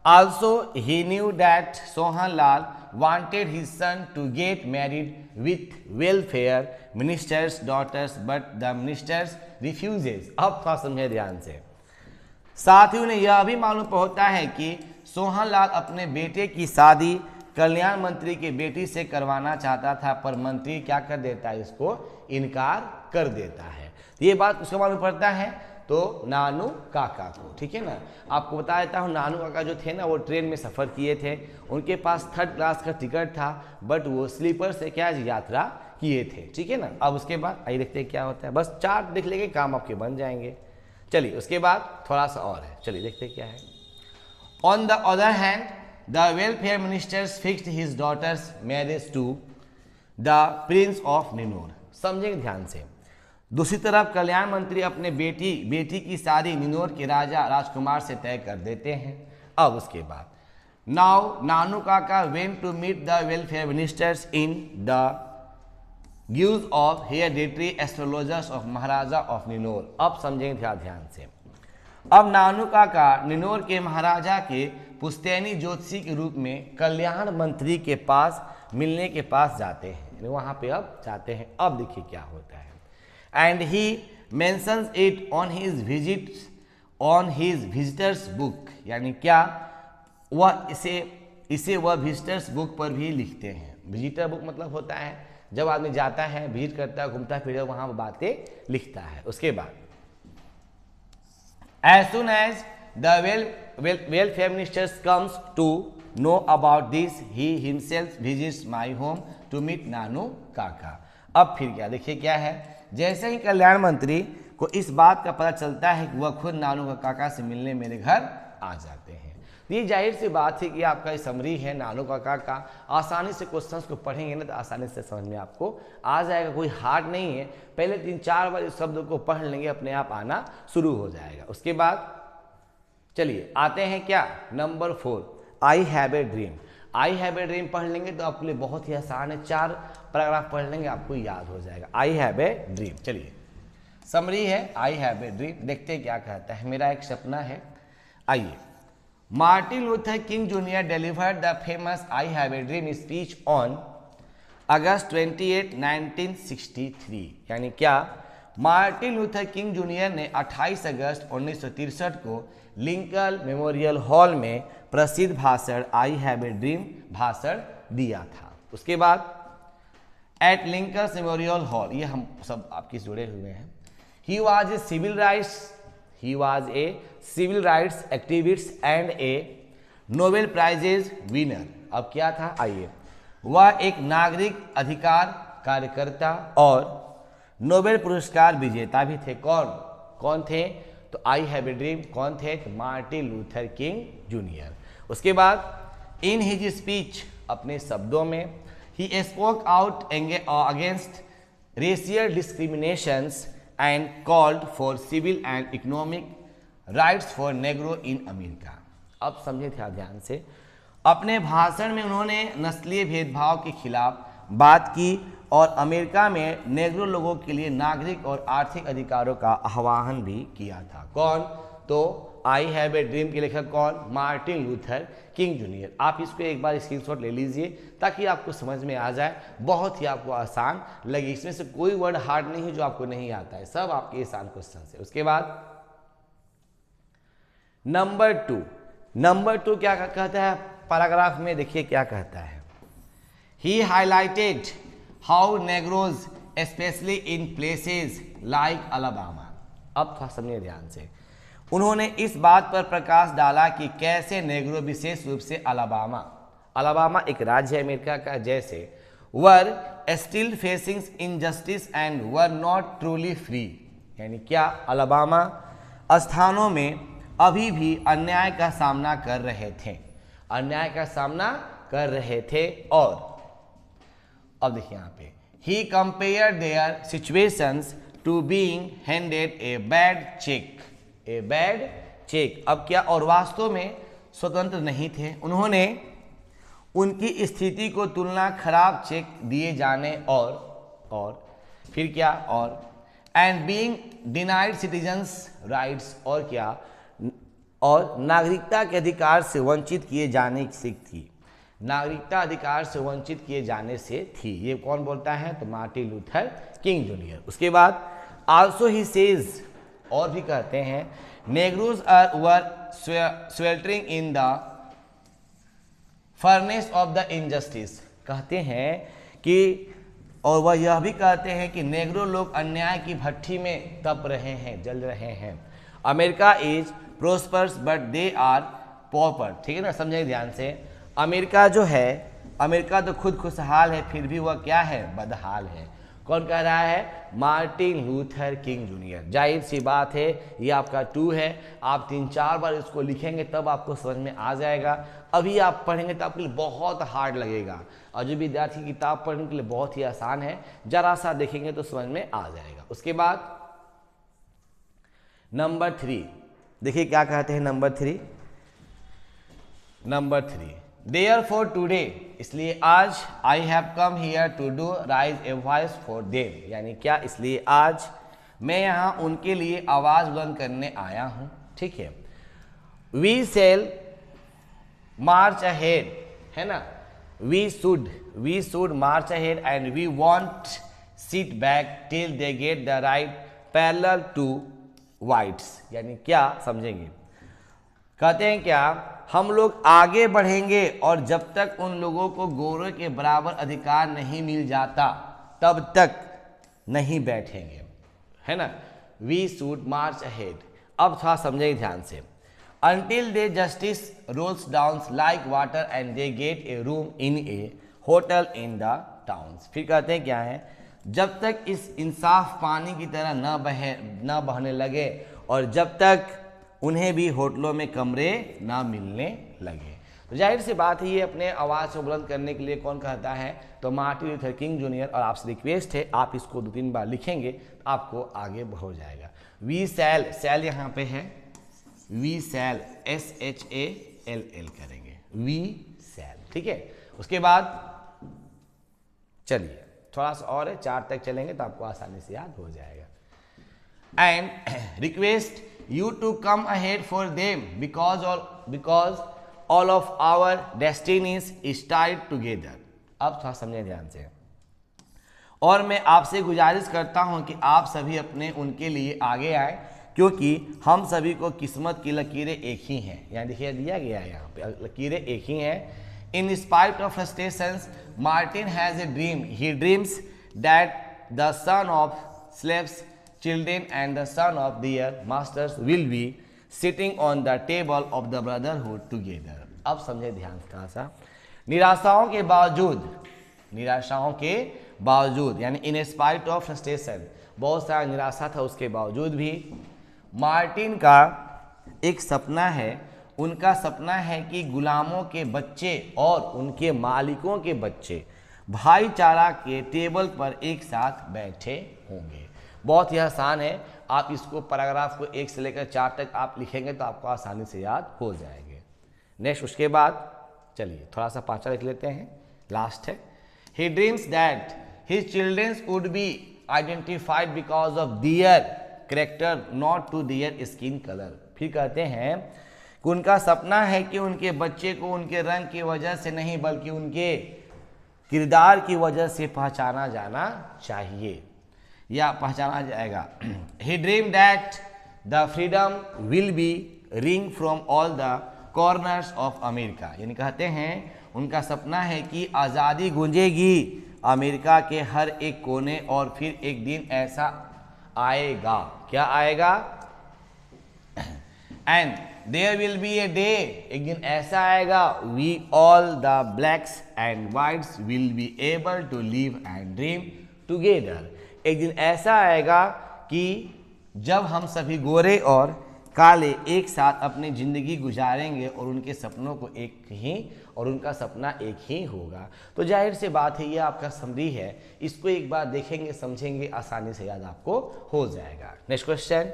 also he knew that Sohan Lal wanted his son to get married with welfare minister's daughters but the minister's refuses. अब थोड़ा समझे ध्यान से। साथ ही उन्हें यह भी मालूम होता है कि सोहन लाल अपने बेटे की शादी कल्याण मंत्री की बेटी से करवाना चाहता था, पर मंत्री क्या कर देता है, इसको इनकार कर देता है। ये बात उसको मालूम पड़ता है तो नानू काका को। ठीक है ना, आपको बता देता हूँ, नानू काका जो थे ना वो ट्रेन में सफ़र किए थे, उनके पास 3rd क्लास का टिकट था, बट वो स्लीपर से क्या यात्रा किए थे, ठीक है ना। अब उसके बाद आइए देखते हैं क्या होता है, बस चार्ट देख लेंगे, काम आपके बन जाएंगे। चलिए उसके बाद थोड़ा सा और है, चलिए देखते हैं क्या है। On the other hand the welfare ministers fixed his daughter's marriage to the prince of Ninore. समझेंगे ध्यान से। दूसरी तरफ कल्याण मंत्री अपने बेटी की शादी निनोर के राजा राजकुमार से तय कर देते हैं। अब उसके बाद now Nanu Kaka went to meet the welfare ministers in the guise of hereditary astrologers of Maharaja of Ninore. अब समझेंगे ध्यान से। अब नानू काका निनोर के महाराजा के पुश्तैनी ज्योतिषी के रूप में कल्याण मंत्री के पास मिलने के पास जाते हैं, वहां पे अब जाते हैं। अब देखिए क्या होता है। And he mentions it on his visitors book, यानी क्या वह इसे वह विजिटर्स बुक पर भी लिखते हैं। विजिटर बुक मतलब होता है जब आदमी जाता है, विजिट करता है, घूमता फिरता, वहां बातें लिखता है। उसके बाद as soon as the welfare ministers comes to know about this he himself visits my home to meet Nanu Kaka. अब फिर क्या, देखिए क्या है। जैसे ही कल्याण मंत्री को इस बात का पता चलता है कि वह खुद नानू काका से मिलने मेरे घर आ जाते हैं। ये जाहिर सी बात है कि आपका ये समरी है नानू काका का। आसानी से क्वेश्चंस को पढ़ेंगे ना तो आसानी से समझ में आपको आ जाएगा, कोई हार्ड नहीं है। पहले 3-4 बार इस शब्द को पढ़ लेंगे, अपने आप आना शुरू हो जाएगा। उसके बाद चलिए आते हैं क्या, number 4 I have a dream. I have a dream पढ़ लेंगे तो आपके लिए बहुत ही आसान है, 4 पैराग्राफ पढ़ लेंगे आपको याद हो जाएगा। आई हैव ए ड्रीम, चलिए समरी है आई हैव ए ड्रीम। देखते हैं क्या कहता है। मेरा एक सपना है। आइए, Martin Luther king junior delivered the famous I have a dream speech on August 28, 1963। यानी क्या, मार्टिन लूथर किंग जूनियर ने 28 अगस्त 1963 को लिंकन मेमोरियल हॉल में प्रसिद्ध भाषण आई हैव ए ड्रीम भाषण दिया था। उसके बाद एट लिंकन मेमोरियल हॉल, ये हम सब आपके जुड़े हुए हैं। He was a civil rights activist and a Nobel prizes winner. अब क्या था, आइए, वह एक नागरिक अधिकार कार्यकर्ता और नोबेल पुरस्कार विजेता भी थे। कौन थे, तो आई हैव ए ड्रीम कौन थे, तो मार्टिन लूथर किंग जूनियर। उसके बाद इन हिज स्पीच, अपने शब्दों में, he spoke out against racial discriminations and called for civil and economic rights for negro in America. अब समझे थे ध्यान से। अपने भाषण में उन्होंने नस्लीय भेदभाव के खिलाफ बात की और अमेरिका में नेग्रो लोगों के लिए नागरिक और आर्थिक अधिकारों का आह्वान भी किया था। कौन, तो आई हैव ए ड्रीम के लेखक कौन, मार्टिन लूथर किंग जूनियर। आप इसको एक बार स्क्रीनशॉट ले लीजिए ताकि आपको समझ में आ जाए, बहुत ही आपको आसान लगे। इसमें से कोई वर्ड हार्ड नहीं है जो आपको नहीं आता है, सब आपके आसान क्वेश्चन है। उसके बाद नंबर टू क्या कहता है पैराग्राफ में, देखिए क्या कहता है। He highlighted how negroes specially in places like Alabama. अब थोड़ा समझिए ध्यान से। उन्होंने इस बात पर प्रकाश डाला कि कैसे नेग्रो विशेष रूप से अलाबामा एक राज्य है अमेरिका का, जैसे were still facing injustice and were not truly free. यानी क्या, अलाबामा स्थानों में अभी भी अन्याय का सामना कर रहे थे। और अब देखिए यहाँ पे, he compare their situations to being handed a bad cheque. अब क्या, और वास्तव में स्वतंत्र नहीं थे। उन्होंने उनकी स्थिति को तुलना खराब चेक दिए जाने और फिर क्या, और and being denied citizens rights, और क्या, और नागरिकता के अधिकार से वंचित किए जाने से थी। नागरिकता अधिकार से वंचित किए जाने से थी। ये कौन बोलता है, तो मार्टिन लूथर किंग जूनियर। उसके बाद आल्सो ही सेज, और भी कहते हैं, नेग्रोज वर sweltering in the furnace of the injustice. कहते हैं कि, और वह यह भी कहते हैं कि नेग्रो लोग अन्याय की भट्ठी में तप रहे हैं, जल रहे हैं। America is prospers but they are pauper. ठीक है ना, समझिए ध्यान से। अमेरिका जो है अमेरिका तो खुद खुशहाल है, फिर भी वह क्या है, बदहाल है। कौन कह रहा है, मार्टिन लूथर किंग जूनियर। जाहिर सी बात है ये आपका 2 है, आप 3-4 बार इसको लिखेंगे तब आपको समझ में आ जाएगा। अभी आप पढ़ेंगे तो आपके लिए बहुत हार्ड लगेगा, और जो विद्यार्थी किताब पढ़ने के लिए बहुत ही आसान है, जरा सा देखेंगे तो समझ में आ जाएगा। उसके बाद नंबर 3 देखिए क्या कहते हैं। नंबर 3 Therefore today, इसलिए आज, I have come here to do raise a voice for them, यानी क्या, इसलिए आज मैं यहाँ उनके लिए आवाज़ बुलंद करने आया हूँ। ठीक है, we shall march ahead, है ना, we should march ahead and we won't sit back till they get the right parallel to whites, यानी क्या समझेंगे। कहते हैं क्या, हम लोग आगे बढ़ेंगे और जब तक उन लोगों को गोरों के बराबर अधिकार नहीं मिल जाता तब तक नहीं बैठेंगे, है ना। We should march ahead. अब थोड़ा समझेंगे ध्यान से। Until they justice rolls down like water and they get a room in a hotel in the towns। फिर कहते हैं क्या है, जब तक इस इंसाफ पानी की तरह न बहने लगे और जब तक उन्हें भी होटलों में कमरे ना मिलने लगे। तो जाहिर सी बात है ये अपने आवाज़ को बुलंद करने के लिए कौन कहता है, तो मार्टिन लूथर किंग जूनियर। और आपसे रिक्वेस्ट है आप इसको 2-3 बार लिखेंगे तो आपको आगे हो जाएगा। वी सैल यहाँ पे है, वी सैल SHALL करेंगे, वी सैल। ठीक है, उसके बाद चलिए थोड़ा सा और है, 4 तक चलेंगे तो आपको आसानी से याद हो जाएगा। And request you to come ahead for them because all of our destinies is tied together। अब थोड़ा समझें ध्यान से। और मैं आपसे गुजारिश करता हूं कि आप सभी अपने उनके लिए आगे आए, क्योंकि हम सभी को किस्मत की लकीरें एक ही हैं। यहाँ देखिए दिया गया है, यहाँ पे लकीरें एक ही हैं। In spite of frustrations Martin has a dream, he dreams that the son of slaves children and the son of their masters will be sitting on the table of the brotherhood together। अब समझे ध्यान से। निराशाओं के बावजूद यानी in spite of frustration, बहुत सारा निराशा था उसके बावजूद भी मार्टिन का एक सपना है, उनका सपना है कि गुलामों के बच्चे और उनके मालिकों के बच्चे भाईचारा के टेबल पर एक साथ बैठे होंगे। बहुत ही आसान है, आप इसको पैराग्राफ को 1 से लेकर 4 तक आप लिखेंगे तो आपको आसानी से याद हो जाएंगे। नेक्स्ट उसके बाद चलिए थोड़ा सा 5 लिख लेते हैं, लास्ट है। He dreams that his childrens would be identified because of their character not to their skin colour. फिर कहते हैं कि उनका सपना है कि उनके बच्चे को उनके रंग की वजह से नहीं बल्कि उनके किरदार की वजह से पहचाना जाना चाहिए या पहचाना जाएगा। He dream that the freedom will be ring from all the corners of America, यानी कहते हैं उनका सपना है कि आज़ादी गूंजेगी अमेरिका के हर एक कोने, और फिर एक दिन ऐसा आएगा, क्या आएगा, and there will be a day, एक दिन ऐसा आएगा, we all the blacks and whites will be able to live and dream together. एक दिन ऐसा आएगा कि जब हम सभी गोरे और काले एक साथ अपनी ज़िंदगी गुजारेंगे और उनके सपनों को एक ही, और उनका सपना एक ही होगा। तो जाहिर सी बात है ये आपका समरी है, इसको एक बार देखेंगे समझेंगे आसानी से याद आपको हो जाएगा। नेक्स्ट क्वेश्चन,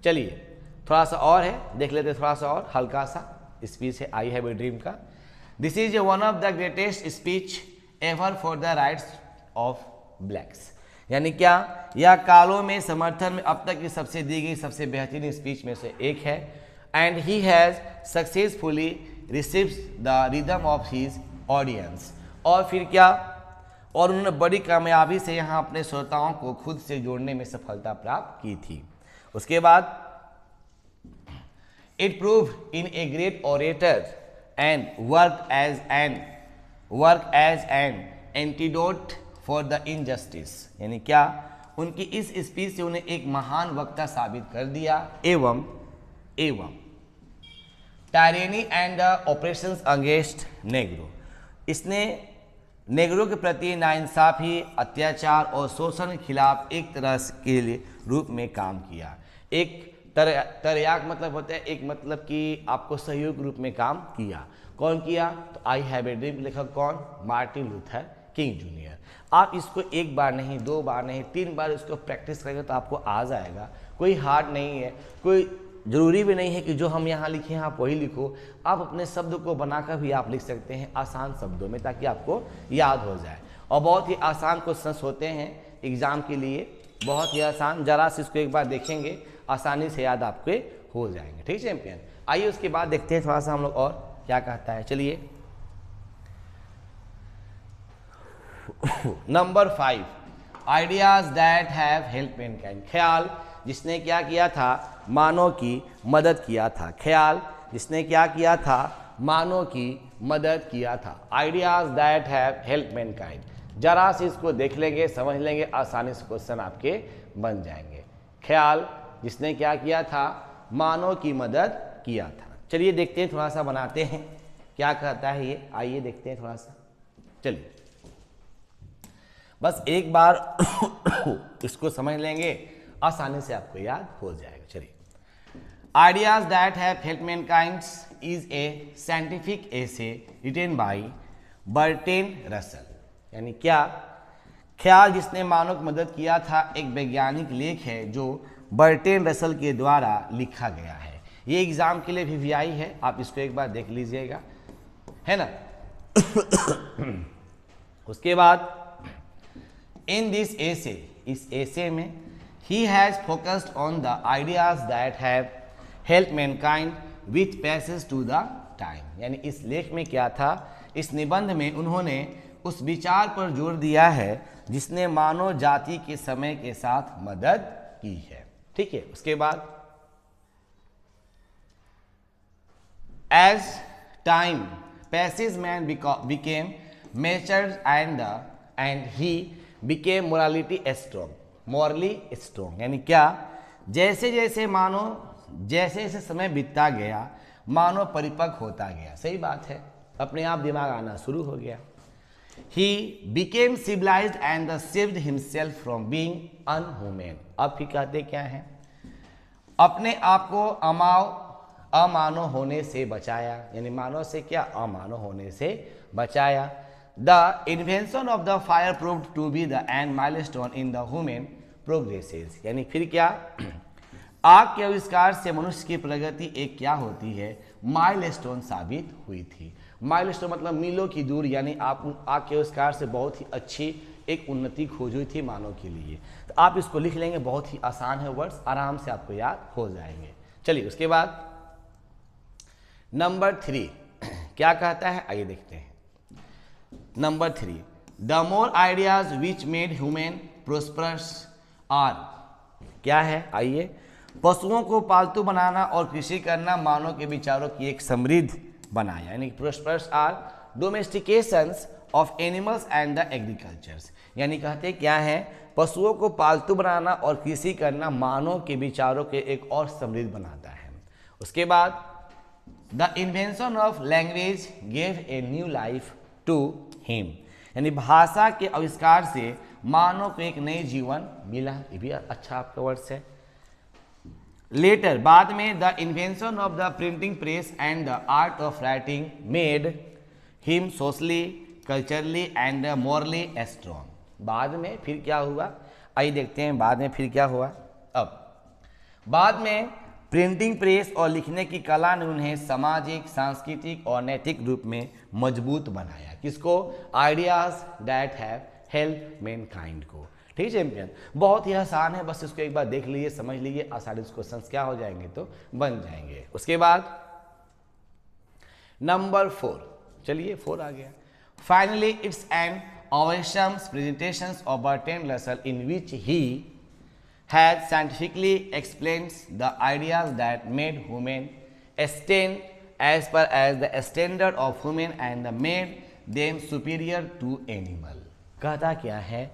चलिए थोड़ा सा और है, देख लेते थोड़ा सा और हल्का सा स्पीच है आई हैव ए ड्रीम का। This is one of the greatest speech ever for the rights of blacks, यानी क्या, यह कालों में समर्थन में अब तक की सबसे दी गई सबसे बेहतरीन स्पीच में से एक है। And he has successfully receives the rhythm of his audience. और फिर क्या, और उन्होंने बड़ी कामयाबी से यहाँ अपने श्रोताओं को खुद से जोड़ने में सफलता प्राप्त की थी। उसके बाद it prove in a great orator and work as an antidote for the injustice, यानी क्या, उनकी इस स्पीच से उन्हें एक महान वक्ता साबित कर दिया एवं टायरेनी and the operations against Negro, इसने नेगरों के प्रति नाइंसाफी, अत्याचार और शोषण के खिलाफ एक तरह के लिए रूप में काम किया। एक तरयाक मतलब होता है, एक मतलब कि आपको सहयोग रूप में काम किया। कौन किया? तो आई हैव ए ड्रीम लेखक कौन? Martin Luther king junior. आप इसको एक बार नहीं, दो बार नहीं, 3 बार इसको प्रैक्टिस करेंगे तो आपको आ जाएगा। कोई हार्ड नहीं है, कोई ज़रूरी भी नहीं है कि जो हम यहाँ लिखे हैं आप वही लिखो। आप अपने शब्द को बनाकर भी आप लिख सकते हैं आसान शब्दों में, ताकि आपको याद हो जाए। और बहुत ही आसान क्वेश्चंस होते हैं एग्ज़ाम के लिए, बहुत ही आसान। जरा से इसको एक बार देखेंगे, आसानी से याद आपके हो जाएंगे। ठीक है चैंपियन। आइए उसके बाद देखते हैं थोड़ा सा हम लोग और क्या कहता है। चलिए number 5, ideas that have help Mankind. ख्याल जिसने क्या किया था? मानव की मदद किया था। ख्याल जिसने क्या किया था? मानव की मदद किया था। Ideas that have help Mankind. जरा से इसको देख लेंगे, समझ लेंगे, आसानी से क्वेश्चन आपके बन जाएंगे। ख्याल जिसने क्या किया था? मानव की मदद किया था। चलिए देखते हैं, थोड़ा सा बनाते हैं क्या कहता है ये। आइए देखते हैं थोड़ा सा। चलिए बस एक बार इसको समझ लेंगे, आसानी से आपको याद हो जाएगा। चलिए, ideas that have help Mankind is a scientific essay written by Bertrand Russell. यानी क्या? ख्याल जिसने मानव की मदद किया था एक वैज्ञानिक लेख है जो बर्ट्रैंड रसल के द्वारा लिखा गया है। ये एग्जाम के लिए VVI है, आप इसको एक बार देख लीजिएगा, है ना। उसके बाद इन दिस एसे, इस एसे में he has focused on the ideas that have help mankind with passage to the time. यानी इस लेख में क्या था? इस निबंध में उन्होंने उस विचार पर जोर दिया है जिसने मानव जाति के समय के साथ मदद की है। ठीक है। उसके बाद as time passes man became matured and he became morality strong. Morally strong यानी क्या? जैसे जैसे समय बीतता गया, मानव परिपक्व होता गया। सही बात है, अपने आप दिमाग आना शुरू हो गया। He became civilized and saved himself from being unhuman। अब फिर कहते क्या है? अपने आप को अमानव होने से बचाया। यानी मानव से क्या? अमानव होने से बचाया। The invention of the fire proved to be the end milestone in the human progresses। यानी फिर क्या? आग के आविष्कार से मनुष्य की प्रगति एक क्या होती है? माइलस्टोन साबित हुई थी। माइलस्टोन मतलब मीलों की दूर, यानी आप आग के आविष्कार से बहुत ही अच्छी एक उन्नति खोज हुई थी मानव के लिए। तो आप इसको लिख लेंगे, बहुत ही आसान है वर्ड्स, आराम से आपको याद हो जाएंगे। चलिए उसके बाद नंबर 3 क्या कहता है, आइए देखते हैं। Number 3, the more ideas which made human prosperous are. क्या है? आइए, पशुओं को पालतू बनाना और कृषि करना मानव के विचारों की एक समृद्ध बनाया। यानी prosperous are domestications of animals and the agricultures. यानी कहते क्या है? पशुओं को पालतू बनाना और कृषि करना मानव के विचारों के एक और समृद्ध बनाता है। उसके बाद the invention of language gave a new life to him. यानी भाषा के आविष्कार से मानव को एक नई जीवन मिला। ये भी अच्छा आपका वर्ड्स है। लेटर बाद में the invention of the printing press and the art of writing made him socially, culturally and morally strong. बाद में फिर क्या हुआ, आइए देखते हैं बाद में फिर क्या हुआ। अब बाद में प्रिंटिंग प्रेस और लिखने की कला ने उन्हें सामाजिक, सांस्कृतिक और नैतिक रूप में मजबूत बनाया। किसको? Ideas that have help Mankind को। ठीक है चैंपियन, बहुत ही आसान है, बस इसको एक बार देख लीजिए, समझ लीजिए, आसानी से क्वेश्चंस क्या हो जाएंगे तो बन जाएंगे। उसके बाद नंबर 4, चलिए 4 आ गया। Finally it's N awesome presentations of Bertrand Russell in which he had scientifically explained the ideas that made human stand as per as the standard of human and made them superior to animal। कहता क्या है?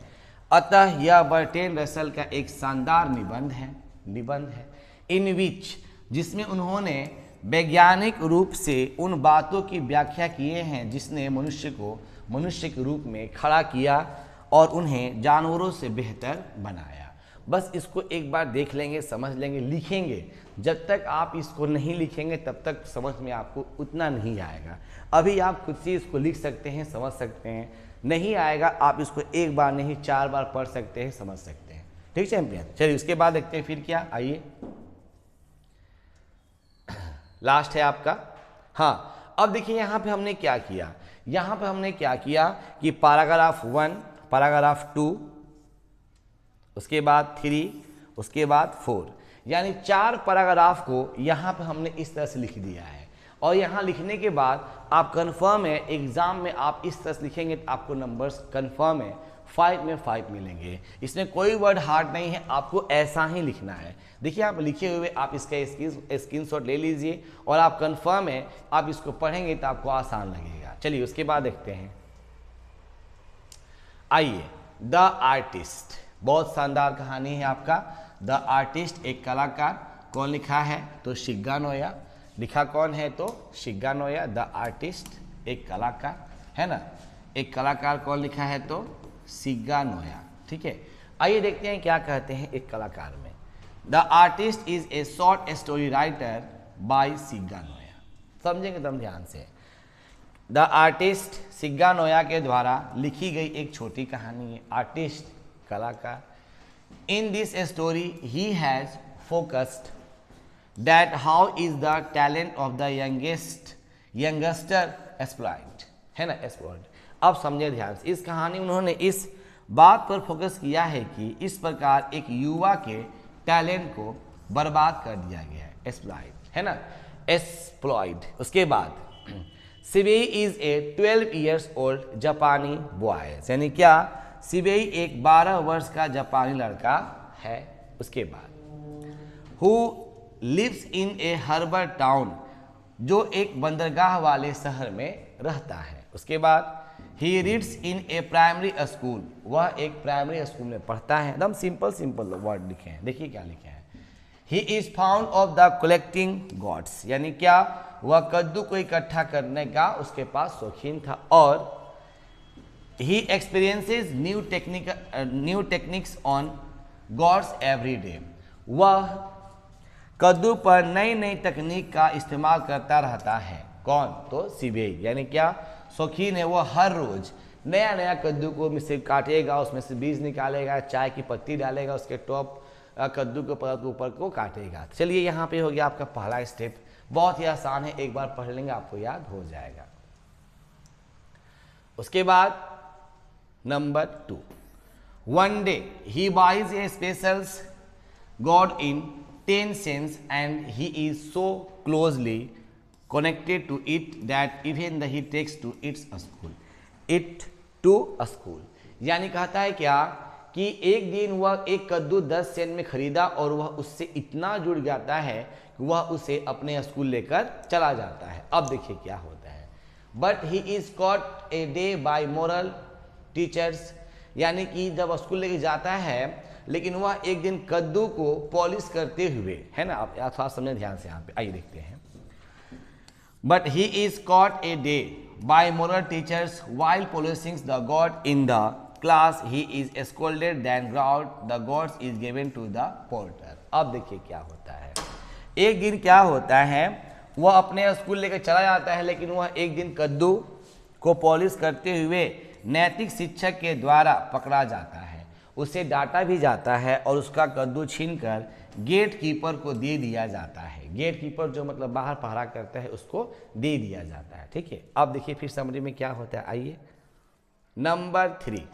अतः यह Bertrand Russell का एक शानदार निबंध है इन विच, जिसमें उन्होंने वैज्ञानिक रूप से उन बातों की व्याख्या किए हैं जिसने मनुष्य को मनुष्य के रूप में खड़ा किया और उन्हें जानवरों से बेहतर बनाया। बस इसको एक बार देख लेंगे, समझ लेंगे, लिखेंगे। जब तक आप इसको नहीं लिखेंगे तब तक समझ में आपको उतना नहीं आएगा। अभी आप खुद से इसको लिख सकते हैं, समझ सकते हैं, नहीं आएगा आप इसको एक बार नहीं 4 बार पढ़ सकते हैं, समझ सकते हैं। ठीक चैंपियन, चलिए उसके बाद देखते हैं फिर क्या। आइए लास्ट है आपका। हाँ, अब देखिए यहाँ पे हमने क्या किया, यहाँ पे हमने क्या किया कि पैराग्राफ 1, पैराग्राफ 2, उसके बाद 3, उसके बाद 4, यानी 4 पैराग्राफ को यहाँ पे हमने इस तरह से लिख दिया है। और यहाँ लिखने के बाद आप कंफर्म है एग्जाम में आप इस तरह से लिखेंगे तो आपको नंबर्स कंफर्म है 5 में 5 मिलेंगे। इसमें कोई वर्ड हार्ड नहीं है, आपको ऐसा ही लिखना है। देखिए आप लिखे हुए आप इसका स्क्रीनशॉट ले लीजिए और आप कंफर्म है आप इसको पढ़ेंगे तो आपको आसान लगेगा। चलिए उसके बाद देखते हैं। आइए, द आर्टिस्ट, बहुत शानदार कहानी है आपका। द आर्टिस्ट, एक कलाकार। कौन लिखा है तो शिग्गा नोया, लिखा कौन है तो शिग्गा नोया। द आर्टिस्ट एक कलाकार है ना, एक कलाकार कौन लिखा है तो शिग्गा नोया। ठीक है, आइए देखते हैं क्या कहते हैं एक कलाकार में। The artist is a short story writer by Shiga Naoya. समझेंगे तुम ध्यान से। द आर्टिस्ट शिग्गा नोया के द्वारा लिखी गई एक छोटी कहानी है। आर्टिस्ट कलाकार। In this story he has focused that how is the talent of the youngster exploit, है ना, एक्सप्लॉइट। अब समझे ध्यान से, इस कहानी में उन्होंने इस बात पर फोकस किया है कि इस प्रकार एक युवा के टैलेंट को बर्बाद कर दिया गया है। एक्सप्लॉइट, है ना, एक्सप्लॉइट। उसके बाद शिबेई इज ए 12 years old जापानी बॉय, यानी क्या शिबेई एक 12 वर्ष का जापानी लड़का है। उसके बाद who lives in a harbour town, जो एक बंदरगाह वाले शहर में रहता है। उसके बाद he reads in A primary school, वह एक प्राइमरी स्कूल में पढ़ता है। एकदम सिंपल सिंपल वर्ड लिखे हैं, देखिए क्या लिखे हैं। He is found of the collecting gods, यानी क्या वह कद्दू को इकट्ठा करने का उसके पास शौकीन था। और he experiences new techniques on gourds every day, वह कद्दू पर नई नई तकनीक का इस्तेमाल करता रहता है। कौन तो शिबेई, यानी क्या शौकीन है, वो हर रोज नया नया कद्दू को में से काटेगा, उसमें से बीज निकालेगा, चाय की पत्ती डालेगा, उसके टॉप कद्दू के परत के ऊपर को काटेगा। चलिए यहाँ पे हो गया आपका पहला स्टेप, बहुत ही आसान है, एक बार पढ़ लेंगे आपको याद हो जाएगा। उसके बाद number 2, one day he buys a special god in 10 cents and he is so closely connected to it that even he takes to it to a school, यानी कहता है क्या कि एक दिन वह एक कद्दू 10 सेंट में खरीदा और वह उससे इतना जुड़ जाता है कि वह उसे अपने स्कूल लेकर चला जाता है। अब देखिए क्या होता है। But he is caught a day by moral teachers, यानी कि जब स्कूल लेके जाता है लेकिन वह एक दिन कद्दू को पॉलिश करते हुए, है ना, आप थोड़ा समझें ध्यान से। यहाँ पे आइए देखते हैं। But he is caught a day by moral teachers while polishing the god in the class he is scolded then ground the gods is given to the porter. अब देखिए क्या होता है। एक दिन क्या होता है, वह अपने स्कूल लेकर चला जाता है लेकिन वह एक दिन कद्दू को पॉलिश करते हुए नैतिक शिक्षक के द्वारा पकड़ा जाता है। उसे डांटा भी जाता है और उसका कद्दू छीनकर गेट कीपर को दे दिया जाता है। गेट कीपर जो मतलब बाहर पहरा करता है उसको दे दिया जाता है। ठीक है, अब देखिए फिर समरी में क्या होता है। आइए number 3,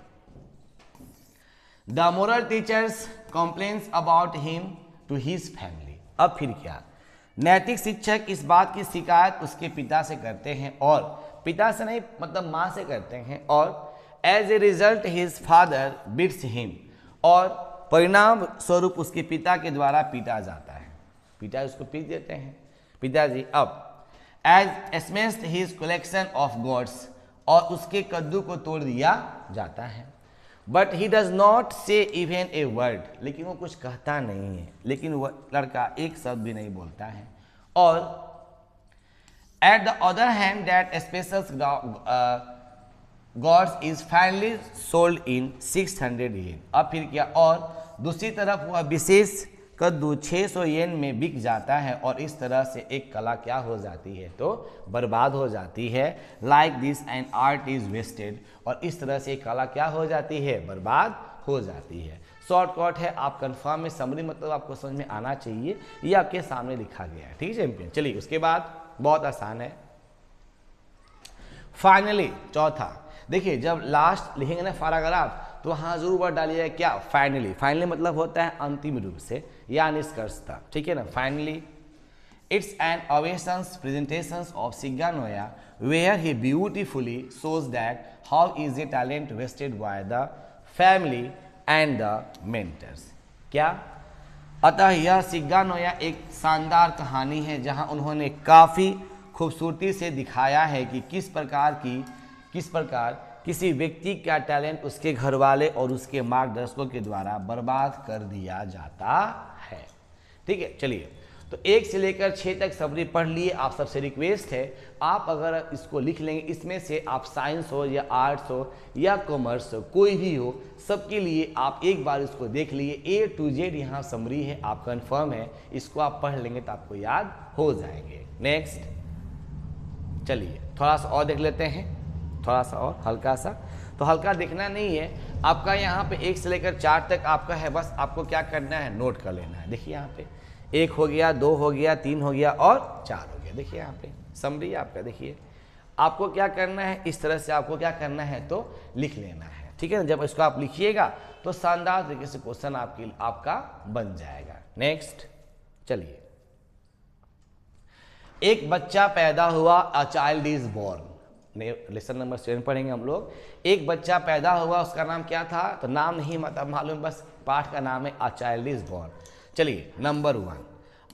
the moral teachers complains about him to his family. अब फिर क्या, नैतिक शिक्षक इस बात की शिकायत उसके पिता से करते हैं, और पिता से नहीं मतलब माँ से करते हैं, और as a result his father beats him, और परिणाम स्वरूप उसके पिता के द्वारा पीटा जाता है। पिता उसको पीट देते हैं पिताजी। अब as smashed his collection of gourds, और उसके कद्दू को तोड़ दिया जाता है। But he does not say even a word, लेकिन वो कुछ कहता नहीं है, लेकिन वह लड़का एक शब्द भी नहीं बोलता है। और At the other hand, that special gods is finally sold in 600 येन। अब फिर क्या, और दूसरी तरफ वह विशेष कद्दू 600 येन में बिक जाता है, और इस तरह से एक कला क्या हो जाती है, तो बर्बाद हो जाती है। Like this an art is wasted, और इस तरह से एक कला क्या हो जाती है, बर्बाद हो जाती है। शॉर्टकट है, आप कंफर्म में समरी मतलब आपको समझ में आना चाहिए, ये आपके सामने लिखा गया है, ठीक है चैंपियन। चलिए उसके बाद बहुत आसान है, फाइनली चौथा। देखिए जब लास्ट लिखेंगे ना पैराग्राफ, तो वहाँ जरूर वर्ड डालिएगा क्या, फाइनली। फाइनली मतलब होता है अंतिम रूप से या निष्कर्षता, ठीक है ना। Finally it's an awesome presentations of Shiga Naoya where he beautifully shows that how is a talent wasted by the family and the mentors. क्या, अतः यह शिग्गा नोया एक शानदार कहानी है जहां उन्होंने काफ़ी खूबसूरती से दिखाया है कि किस प्रकार किसी व्यक्ति का टैलेंट उसके घर वाले और उसके मार्गदर्शकों के द्वारा बर्बाद कर दिया जाता है, ठीक है। चलिए तो 1 से लेकर 6 तक समरी पढ़ लिए। आप सबसे रिक्वेस्ट है, आप अगर इसको लिख लेंगे, इसमें से आप साइंस हो या आर्ट्स हो या कॉमर्स हो, कोई भी हो, सबके लिए आप एक बार इसको देख लिए। A to Z यहाँ समरी है, आप कंफर्म है, इसको आप पढ़ लेंगे तो आपको याद हो जाएंगे। नेक्स्ट चलिए थोड़ा सा और देख लेते हैं, थोड़ा सा और हल्का सा। तो हल्का देखना नहीं है आपका, यहाँ पे 1 से लेकर 4 तक आपका है, बस आपको क्या करना है, नोट कर लेना है। देखिए यहाँ पे 1 हो गया, 2 हो गया, 3 हो गया और 4 हो गया। देखिए यहाँ पे समरी आपका, देखिए आपको क्या करना है, इस तरह से आपको क्या करना है, तो लिख लेना है, ठीक है ना। जब इसको आप लिखिएगा तो शानदार तरीके से क्वेश्चन आपका बन जाएगा। नेक्स्ट चलिए, एक बच्चा पैदा हुआ, a child is born. Lesson number 7 पढ़ेंगे हम लोग। एक बच्चा पैदा हुआ, उसका नाम क्या था, तो नाम नहीं मतलब मालूम, बस पाठ का नाम है अ चाइल्ड इज बोर्न। चलिए number 1,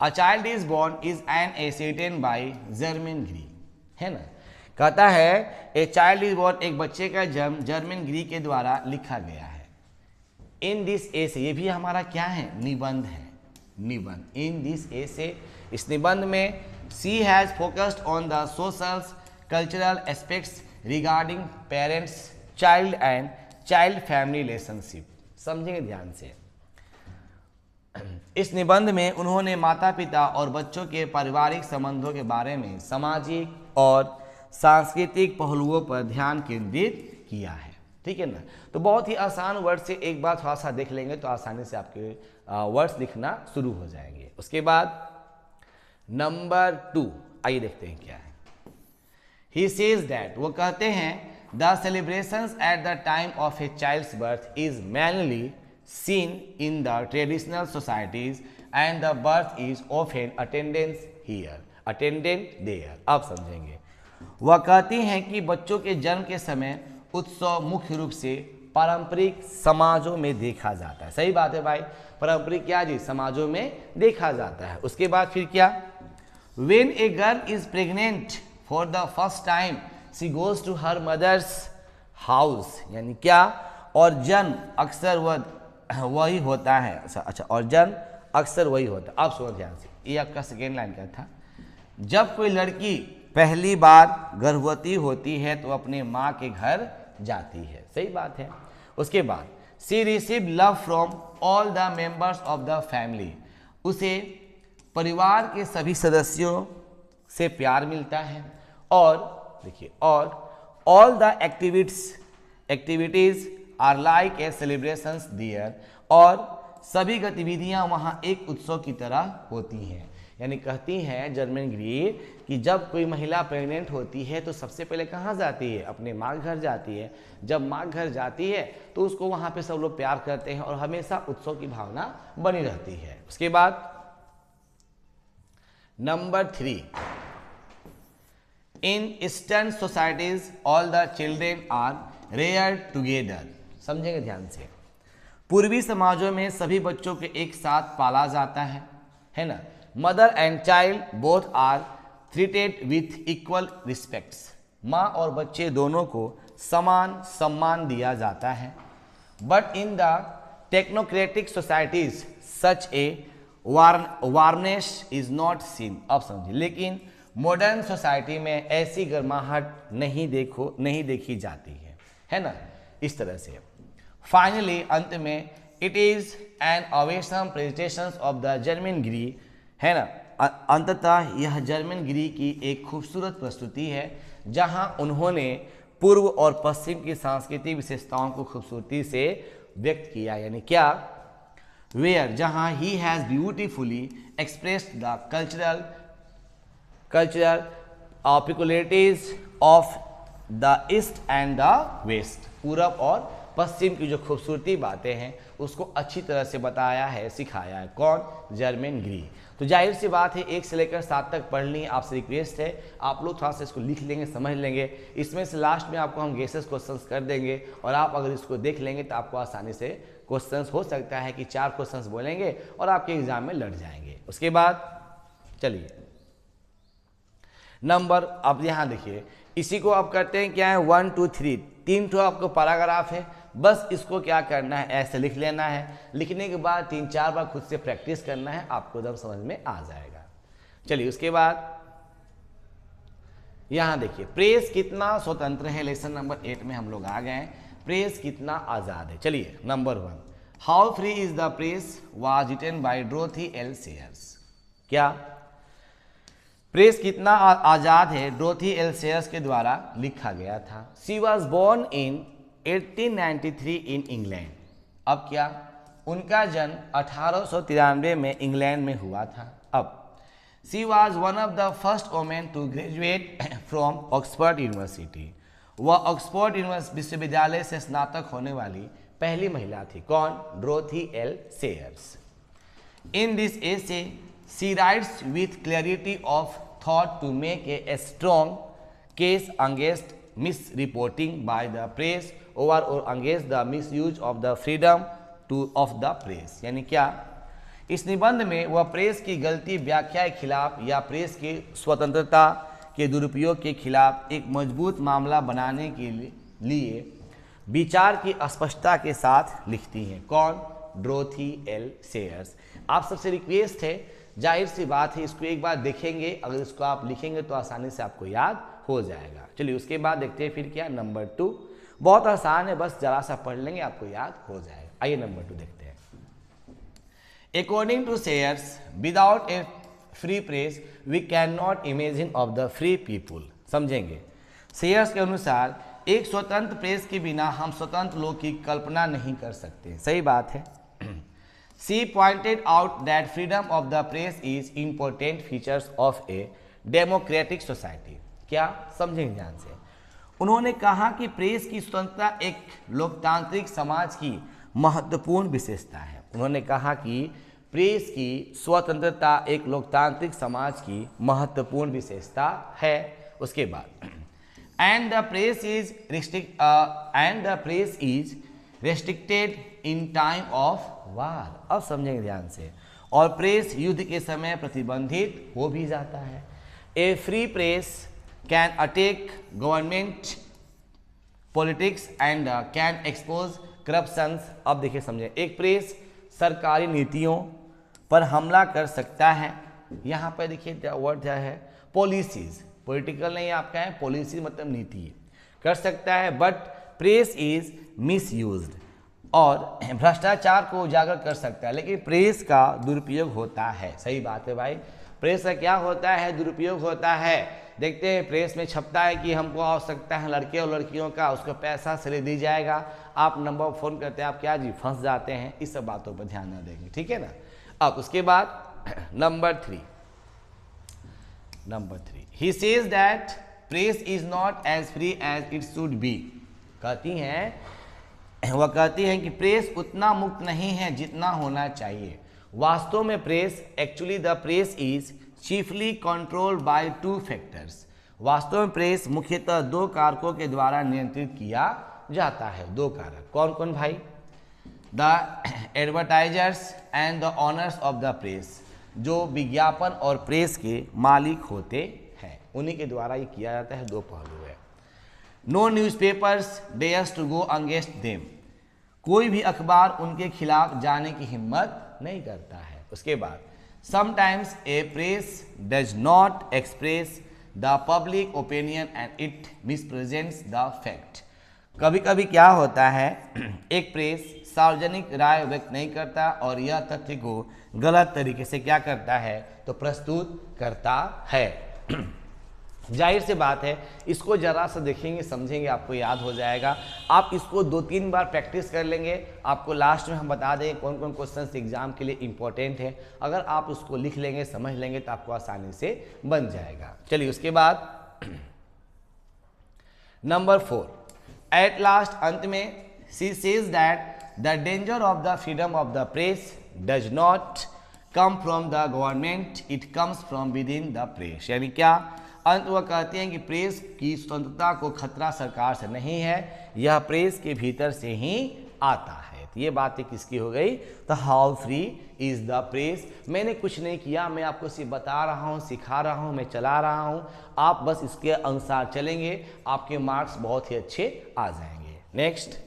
a child is born is an essay written by Germaine Greer, है ना। कहता है ए चाइल्ड इज बोर्न, एक बच्चे का जन्म जर्मन ग्री के द्वारा लिखा गया है। इन दिस एसे, ये भी हमारा क्या है, निबंध है, निबंध। इन दिस एसे, इस निबंध में she has focused on the social cultural aspects regarding parents child and child family relationship. समझेंगे ध्यान से, इस निबंध में उन्होंने माता पिता और बच्चों के पारिवारिक संबंधों के बारे में सामाजिक और सांस्कृतिक पहलुओं पर ध्यान केंद्रित किया है, ठीक है ना। तो बहुत ही आसान वर्ड से एक बार थोड़ा सा देख लेंगे तो आसानी से आपके वर्ड्स लिखना शुरू हो जाएंगे। उसके बाद नंबर 2, आइए देखते हैं क्या है। He says that, वो कहते हैं, the celebrations at the time of a child's birth is mainly seen in the traditional societies and the birth is often attended there। अब समझेंगे, वह कहती हैं कि बच्चों के जन्म के समय उत्सव मुख्य रूप से पारंपरिक समाजों में देखा जाता है। सही बात है भाई, पारंपरिक क्या जी, समाजों में देखा जाता है। उसके बाद फिर क्या, when a girl is pregnant for the first time she goes to her mother's house, यानी क्या, और जन्म अक्सर वही होता है। अच्छा, और जन्म अक्सर वही होता है। अब सुनो ध्यान से, ये आपका सेकेंड लाइन का था। जब कोई लड़की पहली बार गर्भवती होती है तो अपने माँ के घर जाती है। सही बात है। उसके बाद she receive love from all the members of the family, उसे परिवार के सभी सदस्यों से प्यार मिलता है। और देखिए, और all the activities are like a celebrations there, और सभी गतिविधियां वहां एक उत्सव की तरह होती हैं। यानी कहती हैं जर्मन ग्री कि जब कोई महिला प्रेग्नेंट होती है तो सबसे पहले कहाँ जाती है, अपने माँ घर जाती है। जब माँ घर जाती है तो उसको वहाँ पे सब लोग प्यार करते हैं और हमेशा उत्सव की भावना बनी रहती है। उसके बाद number 3, in eastern societies all the children are reared together. समझेंगे ध्यान से, पूर्वी समाजों में सभी बच्चों के एक साथ पाला जाता है ना। Mother and child both are treated with equal respects, माँ और बच्चे दोनों को समान सम्मान दिया जाता है। But in the technocratic societies such a awareness is not seen. अब समझिए, लेकिन मॉडर्न सोसाइटी में ऐसी गर्माहट नहीं देखी जाती है ना, इस तरह से। फाइनली अंत में it is an awesome presentation of the Germaine Greer, है ना, अंततः यह जर्मन गिरी की एक खूबसूरत प्रस्तुति है जहां उन्होंने पूर्व और पश्चिम की सांस्कृतिक विशेषताओं को खूबसूरती से व्यक्त किया, यानी क्या, वेयर, जहां he has beautifully expressed the cultural peculiarities of the east and the west, पूरब और पश्चिम की जो खूबसूरती बातें हैं उसको अच्छी तरह से बताया है, सिखाया है। कौन? जर्मन गिरी। तो जाहिर सी बात है 1 से लेकर 7 तक पढ़ ली। आपसे रिक्वेस्ट है आप लोग थोड़ा सा इसको लिख लेंगे, समझ लेंगे। इसमें से लास्ट में आपको हम गेसेस क्वेश्चंस कर देंगे और आप अगर इसको देख लेंगे तो आपको आसानी से क्वेश्चंस हो सकता है कि 4 क्वेश्चंस बोलेंगे और आपके एग्जाम में लड़ जाएंगे। उसके बाद चलिए नंबर, अब यहाँ देखिए इसी को आप करते हैं क्या है 1 2 3, 3 ठो आपको पैराग्राफ है, बस इसको क्या करना है ऐसे लिख लेना है। लिखने के बाद 3-4 बार खुद से प्रैक्टिस करना है, आपको एकदम समझ में आ जाएगा। चलिए उसके बाद यहाँ देखिए प्रेस कितना स्वतंत्र है, लेसन नंबर 8 में हम लोग आ गए हैं। प्रेस कितना आज़ाद है। चलिए number 1, how free is the press was written by Dorothy L Sayers. क्या प्रेस कितना आज़ाद है डोरोथी एल सेयर्स के द्वारा लिखा गया था। She was born in 1893 in England. अब क्या, उनका जन्म 1893 में इंग्लैंड में हुआ था। अब she was one of the first women to graduate from Oxford University. वह ऑक्सफोर्ड विश्वविद्यालय से स्नातक होने वाली पहली महिला थी। कौन? Dorothy L Sayers. In this essay she writes with clarity of thought to make a strong case against misreporting by the press or against the misuse of the freedom of the press। यानी क्या, इस निबंध में वह press की गलती व्याख्या के खिलाफ या प्रेस की स्वतंत्रता के दुरुपयोग के खिलाफ एक मजबूत मामला बनाने के लिए विचार की स्पष्टता के साथ लिखती हैं। कौन? Dorothy L shares. आप सबसे रिक्वेस्ट है, जाहिर सी बात है इसको एक बार देखेंगे, अगर इसको आप लिखेंगे तो आसानी से आपको याद हो जाएगा। चलिए उसके बाद देखते हैं फिर क्या, नंबर 2 बहुत आसान है, बस जरा सा पढ़ लेंगे आपको याद हो जाएगा। आइए नंबर 2 देखते हैं। According to Sayers, without a free press we can not imagine of the free people. समझेंगे, सेयर्स के अनुसार एक स्वतंत्र प्रेस के बिना हम स्वतंत्र लोग की कल्पना नहीं कर सकते। सही बात है। She pointed out that freedom of the press is important features of a democratic society। क्या, समझेंगे ध्यान से। उन्होंने कहा कि प्रेस की स्वतंत्रता एक लोकतांत्रिक समाज की महत्वपूर्ण विशेषता है। उन्होंने कहा कि प्रेस की स्वतंत्रता एक लोकतांत्रिक समाज की महत्वपूर्ण विशेषता है। उसके बाद and the press is restricted in time of war। अब समझेंगे ध्यान से। और प्रेस युद्ध के समय प्रतिबंधित हो भी जाता है। A free press can attack government politics and can expose corruptions. अब देखिए समझे, एक प्रेस सरकारी नीतियों पर हमला कर सकता है। यहाँ पर देखिए वर्ड क्या है, पॉलिसीज, पॉलिटिकल नहीं आपका है, पॉलिसी मतलब नीति कर सकता है। बट प्रेस इज मिसयूज्ड, और भ्रष्टाचार को उजागर कर सकता है, लेकिन प्रेस का दुरुपयोग होता है। सही बात है भाई, प्रेस का क्या होता है, दुरुपयोग होता है। देखते हैं प्रेस में छपता है कि हमको आवश्यकता है लड़के और लड़कियों का, उसको पैसा से ले दी जाएगा, आप नंबर फ़ोन करते हैं, आप क्या जी फंस जाते हैं। इस सब बातों पर ध्यान न देंगे, ठीक है ना। अब उसके बाद number 3 he says that press is not as free as it should be. वह कहती हैं कि प्रेस उतना मुक्त नहीं है जितना होना चाहिए। वास्तव में press, actually the press is chiefly controlled by 2 factors. वास्तव में प्रेस मुख्यतः 2 कारकों के द्वारा नियंत्रित किया जाता है। 2 कारक कौन कौन भाई? The advertisers and the honours of the press. जो विज्ञापन और प्रेस के मालिक होते हैं, उन्हीं के द्वारा ये किया जाता है। 2 पहलू है। No newspapers dares to go against them. कोई भी अखबार उनके खिलाफ जाने की हिम्मत नहीं करता है। उसके बाद sometimes a press does not express the public opinion and it misrepresents the fact. कभी कभी क्या होता है, एक प्रेस सार्वजनिक राय व्यक्त नहीं करता और यह तथ्य को गलत तरीके से क्या करता है, तो प्रस्तुत करता है। जाहिर सी बात है, इसको जरा सा देखेंगे समझेंगे आपको याद हो जाएगा। आप इसको 2-3 बार प्रैक्टिस कर लेंगे, आपको लास्ट में हम बता दें कौन कौन क्वेश्चन एग्जाम के लिए इंपॉर्टेंट है। अगर आप उसको लिख लेंगे समझ लेंगे तो आपको आसानी से बन जाएगा। चलिए उसके बाद नंबर 4, एट लास्ट अंत में she says that the danger of the freedom of the press does not come from the government, it comes from with in the press. यानी क्या, अंत वह कहते हैं कि प्रेस की स्वतंत्रता को खतरा सरकार से नहीं है, यह प्रेस के भीतर से ही आता है। तो ये बातें किसकी हो गई, तो how free is the press. मैंने कुछ नहीं किया, मैं आपको सिर्फ बता रहा हूँ, सिखा रहा हूँ, मैं चला रहा हूँ, आप बस इसके अनुसार चलेंगे, आपके मार्क्स बहुत ही अच्छे आ जाएंगे। नेक्स्ट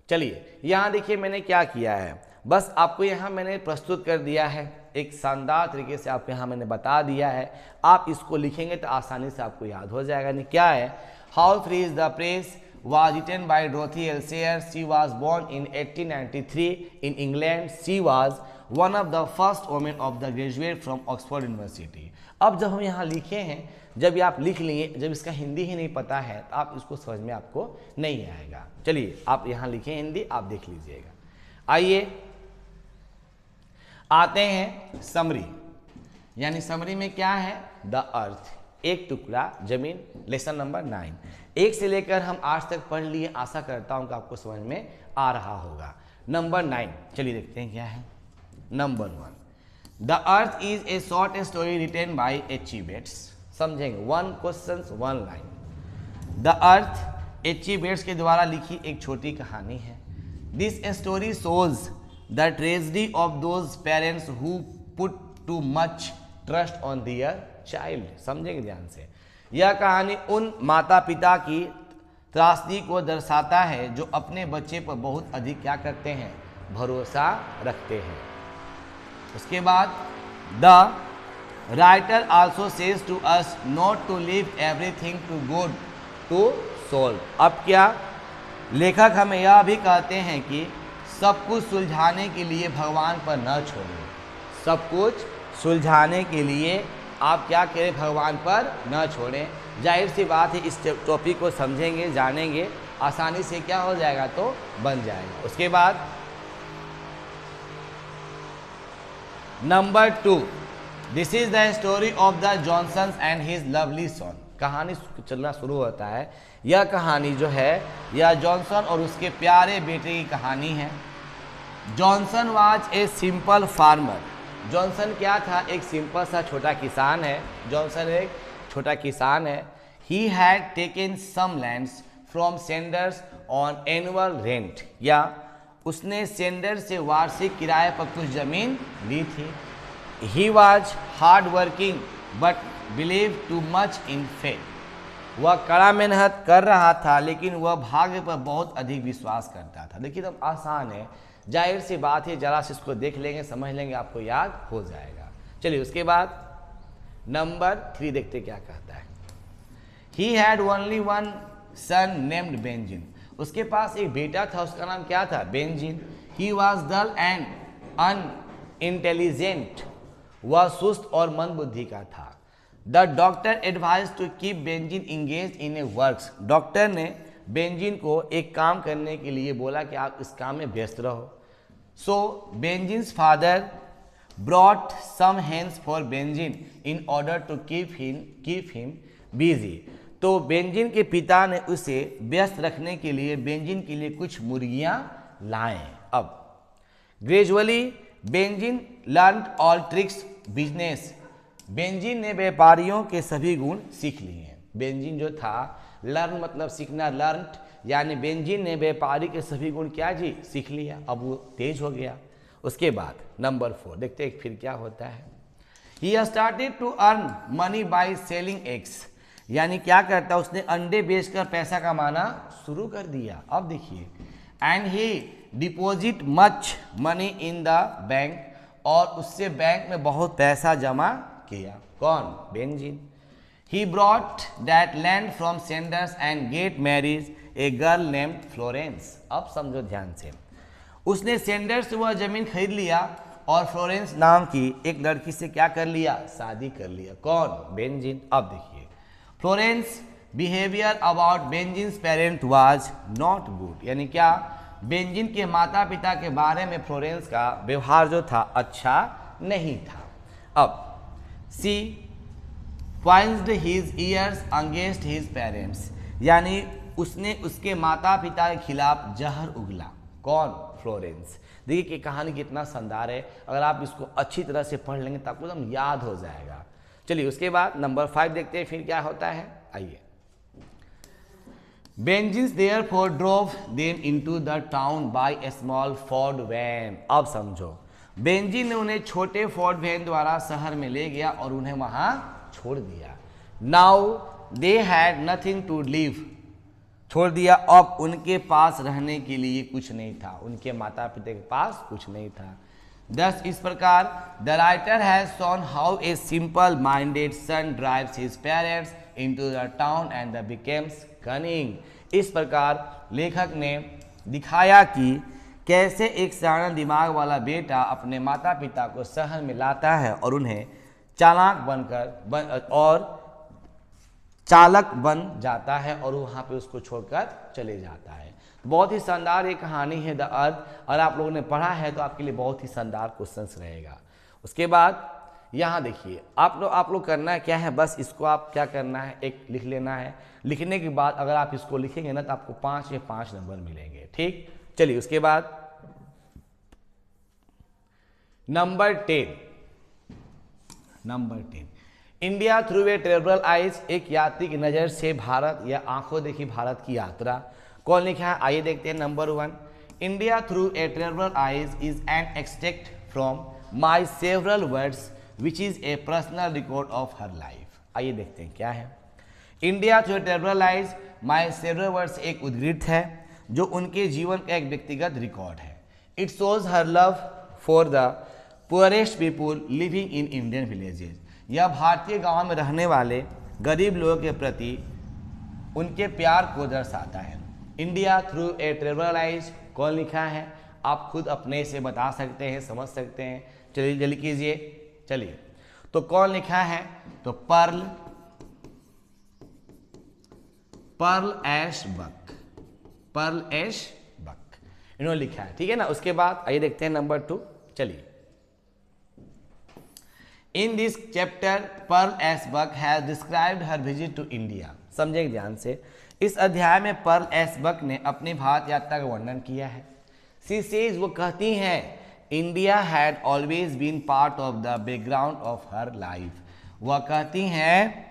चलिए यहाँ देखिए मैंने क्या किया है, बस आपको यहाँ मैंने प्रस्तुत कर दिया है, एक शानदार तरीके से आपको यहाँ मैंने बता दिया है। आप इसको लिखेंगे तो आसानी से आपको याद हो जाएगा। नहीं क्या है, how free is the press was written by Dorothy Elsevier. She was born in 1893 in England. She was one of the first women of the graduate from Oxford University. अब जब हम यहाँ लिखे हैं, जब आप लिख लिए, जब इसका हिंदी ही नहीं पता है तो आप इसको समझ में आपको नहीं आएगा। चलिए आप यहाँ लिखें हिंदी, आप देख लीजिएगा। आइए आते हैं समरी, यानी समरी में क्या है, द अर्थ, एक टुकड़ा जमीन, लेसन नंबर 9। 1 से लेकर हम 8 तक पढ़ लिए, आशा करता हूं कि आपको समझ में आ रहा होगा। नंबर 9 चलिए देखते हैं क्या है। Number 1, the earth is a short story written by H.G. Wells। समझेंगे, 1 question 1 line. The earth H.G. Wells के द्वारा लिखी एक छोटी कहानी है। This story shows the tragedy of those parents who put too much trust on their child. समझेंगे ध्यान से, यह कहानी उन माता पिता की त्रासदी को दर्शाता है जो अपने बच्चे पर बहुत अधिक क्या करते हैं, भरोसा रखते हैं। उसके बाद the writer also says to us not to leave everything to God to solve. अब क्या, लेखक हमें यह भी कहते हैं कि सब कुछ सुलझाने के लिए भगवान पर न छोड़ें। सब कुछ सुलझाने के लिए आप क्या करें, भगवान पर न छोड़ें। जाहिर सी बात है, इस टॉपिक को समझेंगे, जानेंगे, आसानी से क्या हो जाएगा, तो बन जाएगा। उसके बाद number 2, this is the story of the Johnsons and his lovely son. कहानी चलना शुरू होता है। यह कहानी जो है, यह जॉनसन और उसके प्यारे बेटे की कहानी है। Johnson was a simple farmer. Johnson क्या था, एक सिंपल सा छोटा किसान है। जॉनसन एक छोटा किसान है। He had taken some lands from Sanders on annual rent, या उसने सेंडर से वार्षिक किराए पर कुछ जमीन ली थी। He was hard working but believe too much in fate. वह कड़ा मेहनत कर रहा था लेकिन वह भाग्य पर बहुत अधिक विश्वास करता था। देखिए तो आसान है, जाहिर सी बात है, जरा से इसको देख लेंगे, समझ लेंगे, आपको याद हो जाएगा। चलिए उसके बाद नंबर 3 देखते क्या कहता है। He had only one son named Benjin. उसके पास एक बेटा था, उसका नाम क्या था, Benjin. He was dull and unintelligent. वह सुस्त और मंद बुद्धि का था। The doctor advise to keep Benjin engage in a works. Doctor ने बेंजिन को एक काम करने के लिए बोला कि आप इस काम में व्यस्त रहो। So Benjin's father brought some hens for Benjin in order to keep him busy. तो बेंजिन के पिता ने उसे व्यस्त रखने के लिए बेंजिन के लिए कुछ मुर्गियां लाए। अब gradually benzene learn all tricks business. Benzene ने व्यापारियों के सभी गुण सीख लिए हैं। बेंजिन जो था, लर्न मतलब सीखना, लर्न यानी बेंजिन ने व्यापारी के सभी गुण क्या जी, सीख लिया, अब वो तेज हो गया। उसके बाद नंबर 4 देखते हैं फिर क्या होता है। He started to earn money by selling eggs. यानी क्या करता है, उसने अंडे बेचकर पैसा कमाना शुरू कर दिया। अब देखिए, and he deposit much money in the bank, और उससे बैंक में बहुत पैसा जमा किया। कौन? Benzene. He brought that land from Sanders and get married a girl named Florence। अब समझो ध्यान से, उसने सेंडर्स से वह जमीन खरीद लिया और फ्लोरेंस नाम की एक लड़की से क्या कर लिया? शादी कर लिया। कौन? बेंजीन। अब देखिए, Florence behaviour about benzenes parent was not good, यानी क्या? बेंजीन के माता पिता के बारे में फ्लोरेंस का व्यवहार जो था अच्छा नहीं था। अब सी pointed his ears against his parents, यानी उसने उसके माता पिता के खिलाफ जहर उगला। कौन? फ्लोरेंस। देखिए कि कहानी कितना शानदार है, अगर आप इसको अच्छी तरह से पढ़ लेंगे तो आपको एकदम याद हो जाएगा। चलिए उसके बाद नंबर 5 देखते हैं फिर क्या होता है। आइए, Benjin's therefore drove them into the town by a small Ford van. अब समझो, बेंजीन ने उन्हें छोटे फोर्ड वैन द्वारा शहर में ले गया और उन्हें वहां छोड़ दिया। Now they had nothing to live, छोड़ दिया। अब उनके पास रहने के लिए कुछ नहीं था, उनके माता पिता के पास कुछ नहीं था। दस इस प्रकार the writer has shown how a simple minded son drives his parents into the town and the becomes cunning. इस प्रकार लेखक ने दिखाया कि कैसे एक साधारण दिमाग वाला बेटा अपने माता पिता को शहर में लाता है और उन्हें चालक बन जाता है और वहाँ पे उसको छोड़कर चले जाता है। बहुत ही शानदार ये कहानी है द अर्थ, और आप लोगों ने पढ़ा है तो आपके लिए बहुत ही शानदार क्वेश्चंस रहेगा। उसके बाद यहाँ देखिए, आप लोग करना है क्या है, बस इसको आप क्या करना है, एक लिख लेना है। लिखने के बाद अगर आप इसको लिखेंगे ना तो आपको 5 या 5 नंबर मिलेंगे। ठीक, चलिए उसके बाद number 10, India through a travel eyes, एक यात्री की नज़र से भारत या आंखों देखी भारत की यात्रा। कौन लिखा है? आइए देखते हैं। Number 1, India through a travel eyes is an extract from my several words which is a personal record of her life. आइए देखते हैं क्या है। India through a travel eyes my several words एक उद्धृत है जो उनके जीवन का एक व्यक्तिगत रिकॉर्ड है। It shows her love for the poorest people living in Indian villages, यह भारतीय गांव में रहने वाले गरीब लोगों के प्रति उनके प्यार को दर्शाता है। India through a travel eyes कौन लिखा है? आप खुद अपने से बता सकते हैं, समझ सकते हैं। चलिए जल्दी कीजिए। चलिए, तो कौन लिखा है? तो पर्ल एश बक इन्होंने लिखा है। ठीक है ना। उसके बाद आइए देखते हैं नंबर 2। चलिए, in this chapter Pearl S Buck has described her visit to India. समझेंगे ध्यान से, इस अध्याय में पर्ल एश बक ने अपनी भारत यात्रा का वर्णन किया है। सी सेज, वो कहती हैं, India had always been part of the background of her life. वह कहती हैं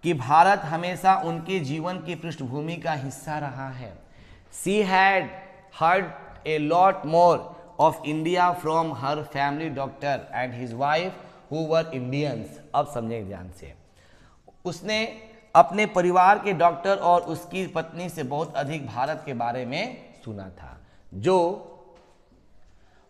कि भारत हमेशा उनके जीवन की पृष्ठभूमि का हिस्सा रहा है। She had heard a lot more of India from her family doctor and his wife who were Indians. अब समझेंगे ध्यान से, उसने अपने परिवार के डॉक्टर और उसकी पत्नी से बहुत अधिक भारत के बारे में सुना था, जो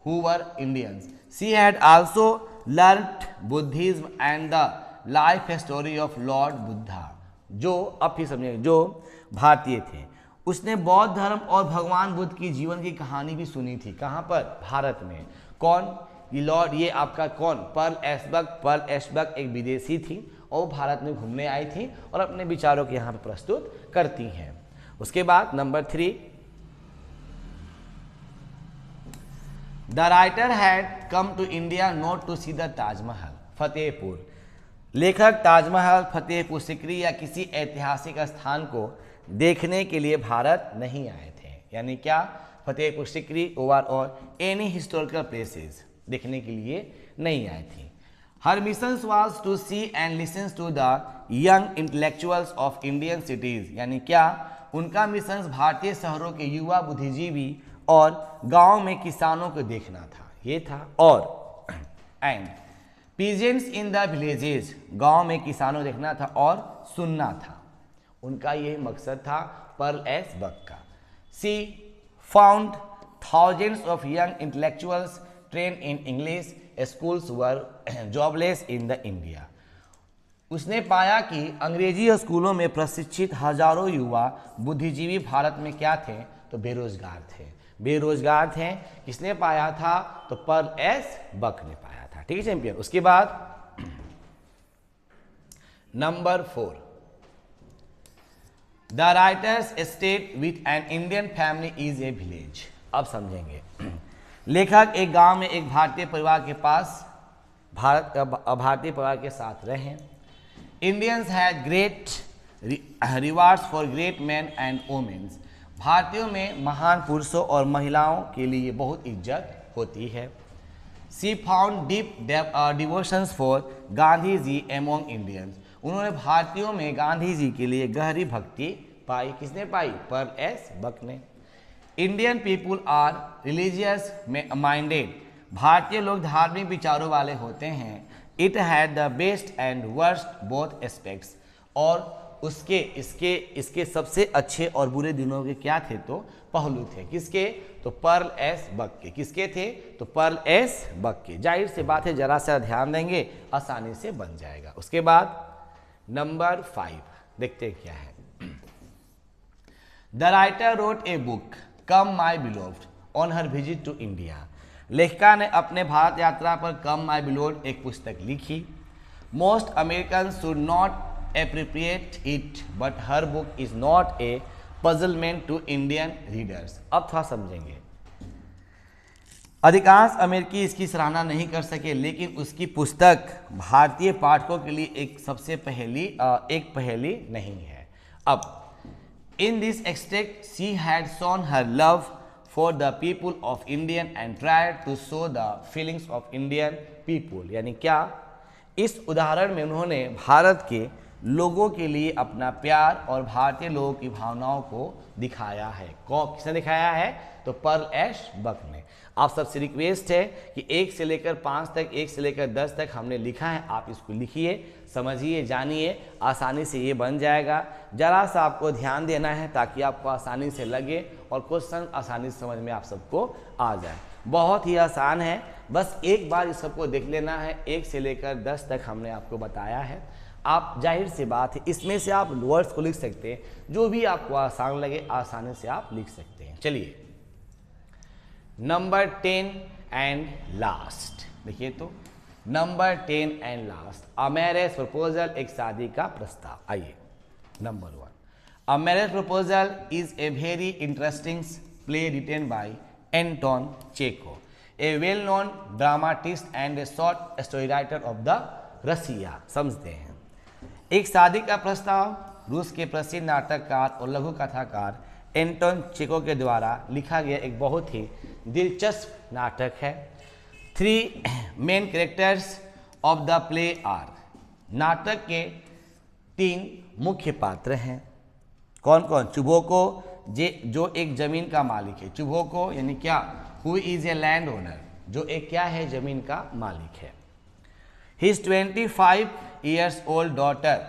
who were Indians. She had also learnt Buddhism and the life story of Lord Buddha, जो अब फिर समझेंगे, जो भारतीय थे। उसने बौद्ध धर्म और भगवान बुद्ध की जीवन की कहानी भी सुनी थी। कहाँ पर? भारत में। कौन? ये आपका कौन? पर्ल एश बक एक विदेशी थी और भारत में घूमने आई थी और अपने विचारों के यहाँ पर प्रस्तुत करती हैं। उसके बाद number 3, the writer had come to India not to see the Taj Mahal Fatehpur. लेखक ताजमहल, फतेहपुर सिकरी या किसी ऐतिहासिक स्थान को देखने के लिए भारत नहीं आए थे। यानी क्या? फतेहपुर सिकरी और एनी हिस्टोरिकल प्लेसेस देखने के लिए नहीं आए थे। Her mission was to see and listen to the young intellectuals of Indian cities. यानी क्या? उनका मिशन भारतीय शहरों के युवा बुद्धिजीवी और गांव में किसानों को देखना था, ये था। और and peasants in the villages, गांव में किसानों देखना था और सुनना था। उनका यही मकसद था पर्ल एश बक का। She found thousands of young intellectuals train in English, schools were jobless in the India. उसने पाया कि अंग्रेजी स्कूलों में प्रशिक्षित हजारों युवा बुद्धिजीवी भारत में क्या थे, तो बेरोजगार थे। बेरोजगार थे, किसने पाया था, तो पर्ल एस बक ने पाया था। ठीक है चैंपियन। उसके बाद number 4, the writers state with an Indian family is a village. अब समझेंगे। लेखक एक गांव में एक भारतीय परिवार के पास भारतीय परिवार के साथ रहे। Indians had great rewards for great man and womens. भारतीयों में महान पुरुषों और महिलाओं के लिए बहुत इज्जत होती है। She found deep devotions for Gandhi ji among Indians. उन्होंने भारतीयों में गांधी जी के लिए गहरी भक्ति पाई। किसने पाई, पर्ल एस बक ने। Indian people are religious minded. भारतीय लोग धार्मिक विचारों वाले होते हैं। It had the best and worst both aspects. और उसके इसके सबसे अच्छे और बुरे दिनों के क्या थे, तो पहलू थे। किसके, तो पर्ल एस बक के। किसके थे, तो पर्ल एस बक के। जाहिर सी बात है, जरा सा ध्यान देंगे आसानी से बन जाएगा। उसके बाद नंबर 5 देखते हैं क्या है। The writer wrote a book come my beloved on her visit to India. लेखिका ने अपने भारत यात्रा पर कम माई बिलोव्ड एक पुस्तक लिखी। Most American should not appropriate it but her book is not a puzzlement to Indian readers. अब थोड़ा समझेंगे। अधिकांश अमेरिकी इसकी सराहना नहीं कर सके, लेकिन उसकी पुस्तक भारतीय पाठकों के लिए एक सबसे पहेली नहीं है। अब in this extract she had shown her love for the people of Indian and tried to show the feelings of Indian people. यानी क्या, इस उदाहरण में उन्होंने भारत के लोगों के लिए अपना प्यार और भारतीय लोगों की भावनाओं को दिखाया है। किसने दिखाया है, तो पर्ल एस बक ने। आप सबसे रिक्वेस्ट है कि 1 से लेकर 5 तक, 1 से लेकर 10 तक हमने लिखा है, आप इसको लिखिए, समझिए, जानिए, आसानी से ये बन जाएगा। जरा सा आपको ध्यान देना है ताकि आपको आसानी से लगे और क्वेश्चन आसानी से समझ में आप सबको आ जाए। बहुत ही आसान है, बस एक बार इस सबको देख लेना है। 1 से लेकर 10 तक हमने आपको बताया है। आप जाहिर सी बात है, इसमें से आप वर्ड्स को लिख सकते हैं, जो भी आपको आसान लगे आसानी से आप लिख सकते हैं। चलिए नंबर 10 एंड लास्ट देखिए, तो number 10 and last, a marriage proposal, एक शादी का प्रस्ताव। आइए number 1, a marriage proposal is a very interesting play written by Anton Chekhov, a well known dramatist and a short story writer of the Russia. समझते हैं। एक शादी का प्रस्ताव रूस के प्रसिद्ध नाटककार और लघु कथाकार एंटोन चेको के द्वारा लिखा गया एक बहुत ही दिलचस्प नाटक है। 3 main characters of the play are. नाटक के 3 मुख्य पात्र हैं। कौन कौन? चुबोको, जो एक जमीन का मालिक है। चुबोको यानी क्या, who is A land owner, जो एक क्या है, जमीन का मालिक है। His 25 years old daughter.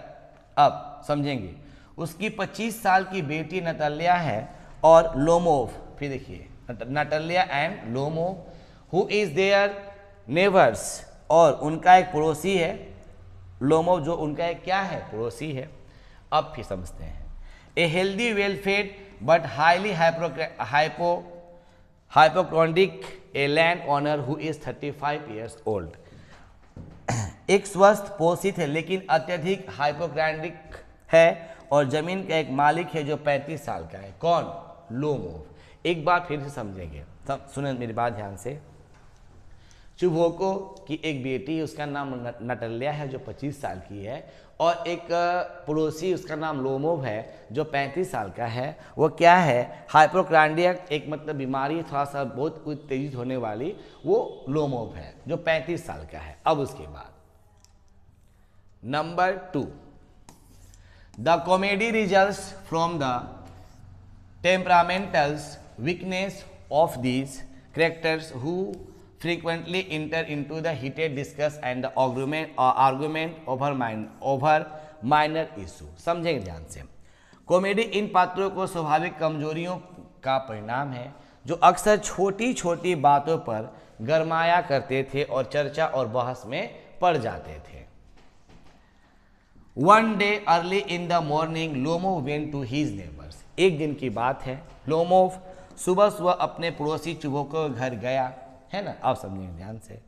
अब समझेंगे, उसकी 25 साल की बेटी नटालिया है और लोमोव, फिर देखिए Natalia and Lomov, who is their neighbours, और उनका एक पड़ोसी है। लोमोव जो उनका एक क्या है, पड़ोसी है। अब फिर समझते हैं। A healthy well fed but highly hypochondriac a land owner who is 35 years old। एक स्वस्थ पोषित है लेकिन अत्यधिक हाइपोक्रोंडिक है और जमीन का एक मालिक है जो 35 साल का है। कौन? लोमोव। एक बार फिर से समझेंगे, सुने मेरी बात ध्यान से। चुबोको की एक बेटी है, उसका नाम नटालिया है जो 25 साल की है, और एक पड़ोसी उसका नाम लोमोव है जो 35 साल का है। वो क्या है? हाइपोक्रोंडिक, एक मतलब बीमारी थोड़ा सा बहुत उत्तेजित होने वाली, वो लोमोव है जो 35 साल का है। अब उसके बाद number 2, the comedy results from the temperamentals weakness of these characters who frequently enter into the heated discuss and the argument over minor issue। समझेंगे ध्यान से। कॉमेडी इन पात्रों को स्वाभाविक कमजोरियों का परिणाम है जो अक्सर छोटी छोटी बातों पर गरमाया करते थे और चर्चा और बहस में पड़ जाते थे। One day early in the morning Lomov went to his neighbours. एक दिन की बात है, लोमोव सुबह सुबह अपने पड़ोसी चुबोको के घर गया, है ना, आप समझेंगे ध्यान से।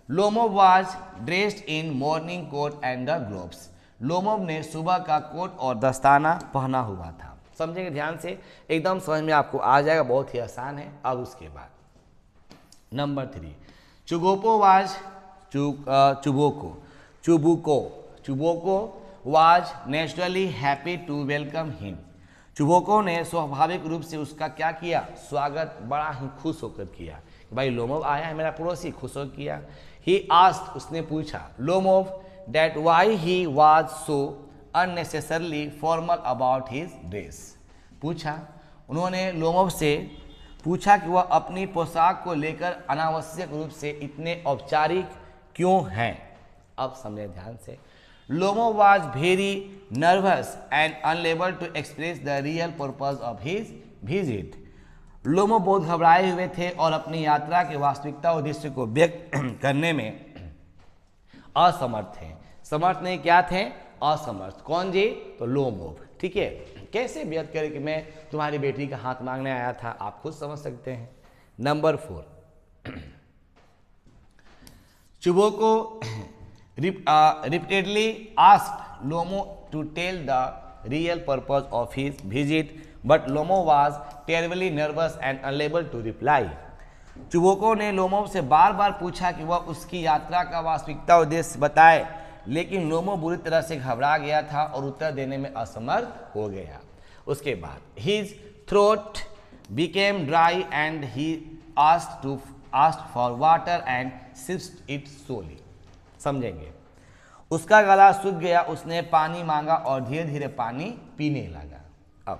Lomov was dressed in morning coat and the gloves. Lomov ने सुबह का कोट और दस्ताना पहना हुआ था। समझेंगे ध्यान से, एकदम समझ में आपको आ जाएगा, बहुत ही आसान है। अब उसके बाद नंबर 3, चुगोपो was Chubukov was naturally happy to welcome him. Chubukov ने स्वाभाविक रूप से उसका क्या किया, स्वागत बड़ा ही खुश होकर किया। भाई लोमोव आया है मेरा पड़ोसी, खुश होकर किया। ही आस्क्ड, उसने पूछा, Lomov that why he was so unnecessarily formal about his dress. पूछा, उन्होंने लोमोव से पूछा कि वह अपनी पोशाक को लेकर अनावश्यक रूप से इतने औपचारिक क्यों हैं। अब समझे ध्यान से। Lomov was very nervous and unable to express the real purpose of his visit. Lomov बहुत घबराए हुए थे और अपनी यात्रा के वास्तविकता उद्देश्य को व्यक्त करने में असमर्थ थे। समर्थ नहीं, क्या थे, असमर्थ। कौन जी, तो लोमोव। ठीक है, कैसे व्यक्त करे कि मैं तुम्हारी बेटी का हाथ मांगने आया था, आप खुद समझ सकते हैं। Number 4, चुबोको repeatedly asked Lomo to tell the real purpose of his visit, but Lomo was terribly nervous and unable to reply. चुबोको ने लोमोव से बार बार पूछा कि वह उसकी यात्रा का वास्तविकता उद्देश्य बताए, लेकिन लोमो बुरी तरह से घबरा गया था और उत्तर देने में असमर्थ हो गया। उसके बाद his throat became dry and he asked for water and sipped it slowly. समझेंगे, उसका गला सूख गया, उसने पानी मांगा और धीरे धीरे पानी पीने लगा। अब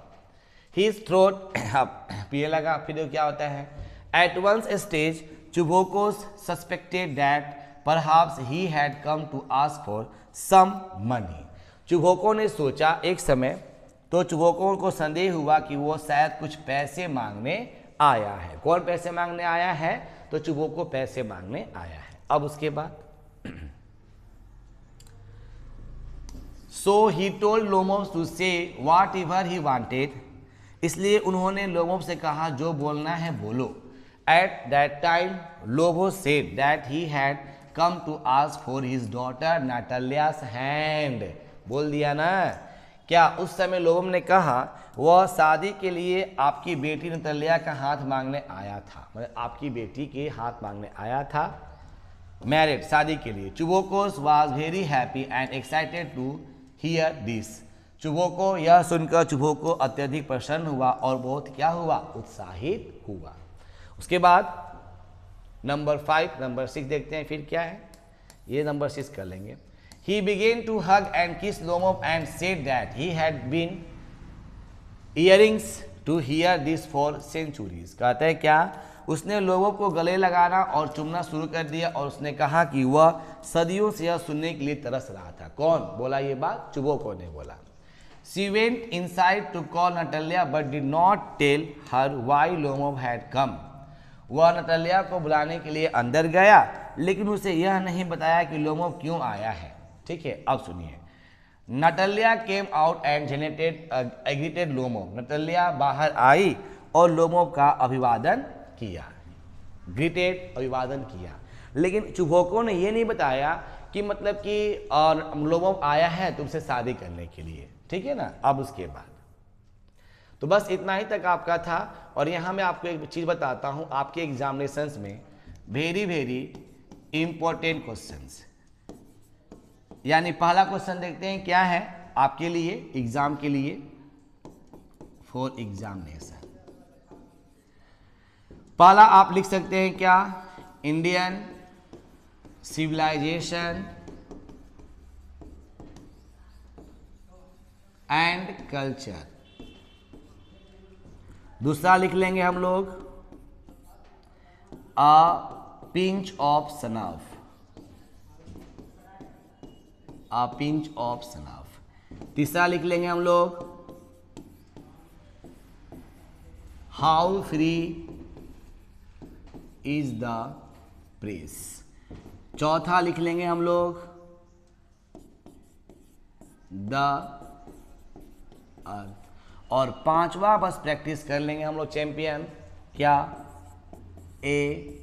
his throat पीने लगा, फिर क्या होता है, at one stage Chuboko suspected that perhaps he had come to ask for some money. चुबोको ने सोचा, एक समय तो चुबोको को संदेह हुआ कि वो शायद कुछ पैसे मांगने आया है। कौन पैसे मांगने आया है, तो चुबोको पैसे मांगने आया है। अब उसके बाद So he told Lomov to say whatever he wanted. इसलिए उन्होंने लोमोव से कहा जो बोलना है बोलो। At that time, Lobo said that he had come to ask for his daughter Natalia's hand. बोल दिया ना, क्या उस समय लोमोव ने कहा वह शादी के लिए आपकी बेटी नतालिया का हाथ मांगने आया था, मतलब आपकी बेटी के हाथ मांगने आया था, मैरिड, शादी के लिए। Chubukov was very happy and excited to hear this. Chubukov, यह सुनकर चुबोको अत्यधिक प्रसन्न हुआ और बहुत क्या हुआ, उत्साहित हुआ। उसके बाद नंबर 5, नंबर 6 देखते हैं फिर क्या है, ये नंबर 6 कर लेंगे। He began to hug and kiss Lomov and said that he had been earrings to hear this for centuries. कहते हैं क्या, उसने लोमोव को गले लगाना और चुमना शुरू कर दिया और उसने कहा कि वह सदियों से यह सुनने के लिए तरस रहा था। कौन बोला ये बात, चुबोको ने बोला। She went inside to call Natalia but did not tell her why Lomov had come. वह नतालिया को बुलाने के लिए अंदर गया, लेकिन उसे यह नहीं बताया कि लोमोव क्यों आया है। ठीक है, अब सुनिए। Natalia came out and greeted Lomov. Natalia बाहर आई और लोमोव का अभिवादन किया, ग्रीटेड, अभिवादन किया। लेकिन चुबोको ने यह नहीं बताया कि मतलब कि लोमोव आया है तुमसे शादी करने के लिए। ठीक है ना। अब उसके बाद तो बस इतना ही तक आपका था। और यहाँ मैं आपको एक चीज़ बताता हूँ, आपके एग्जामिनेशंस में वेरी वेरी इंपॉर्टेंट क्वेश्चंस, यानी पहला क्वेश्चन देखते हैं क्या है आपके लिए, एग्जाम के लिए, फॉर एग्जामिनेशन। पहला आप लिख सकते हैं क्या, इंडियन सिविलाइजेशन एंड कल्चर। दूसरा लिख लेंगे हम लोग a pinch of snuff, a pinch of snuff. तीसरा लिख लेंगे हम लोग how free is the press. चौथा लिख लेंगे हम लोग द अर्थ। और पांचवा बस प्रैक्टिस कर लेंगे हम लोग चैंपियन, क्या, ए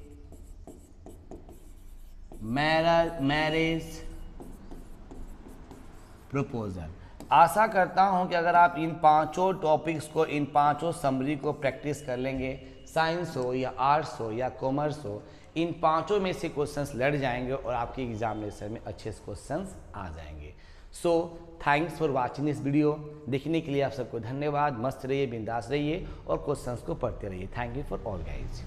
मैरिज प्रपोजल। आशा करता हूं कि अगर आप इन पांचों टॉपिक्स को, इन पांचों समरी को प्रैक्टिस कर लेंगे, साइंस हो या आर्ट्स हो या कॉमर्स हो, इन पांचों में से क्वेश्चंस लड़ जाएंगे और आपके एग्जामिनेशन में अच्छे क्वेश्चंस आ जाएंगे। So thanks for watching this video. देखने के लिए आप सबको धन्यवाद। मस्त रहिए, बिंदास रहिए और क्वेश्चंस को पढ़ते रहिए। Thank you for all guys.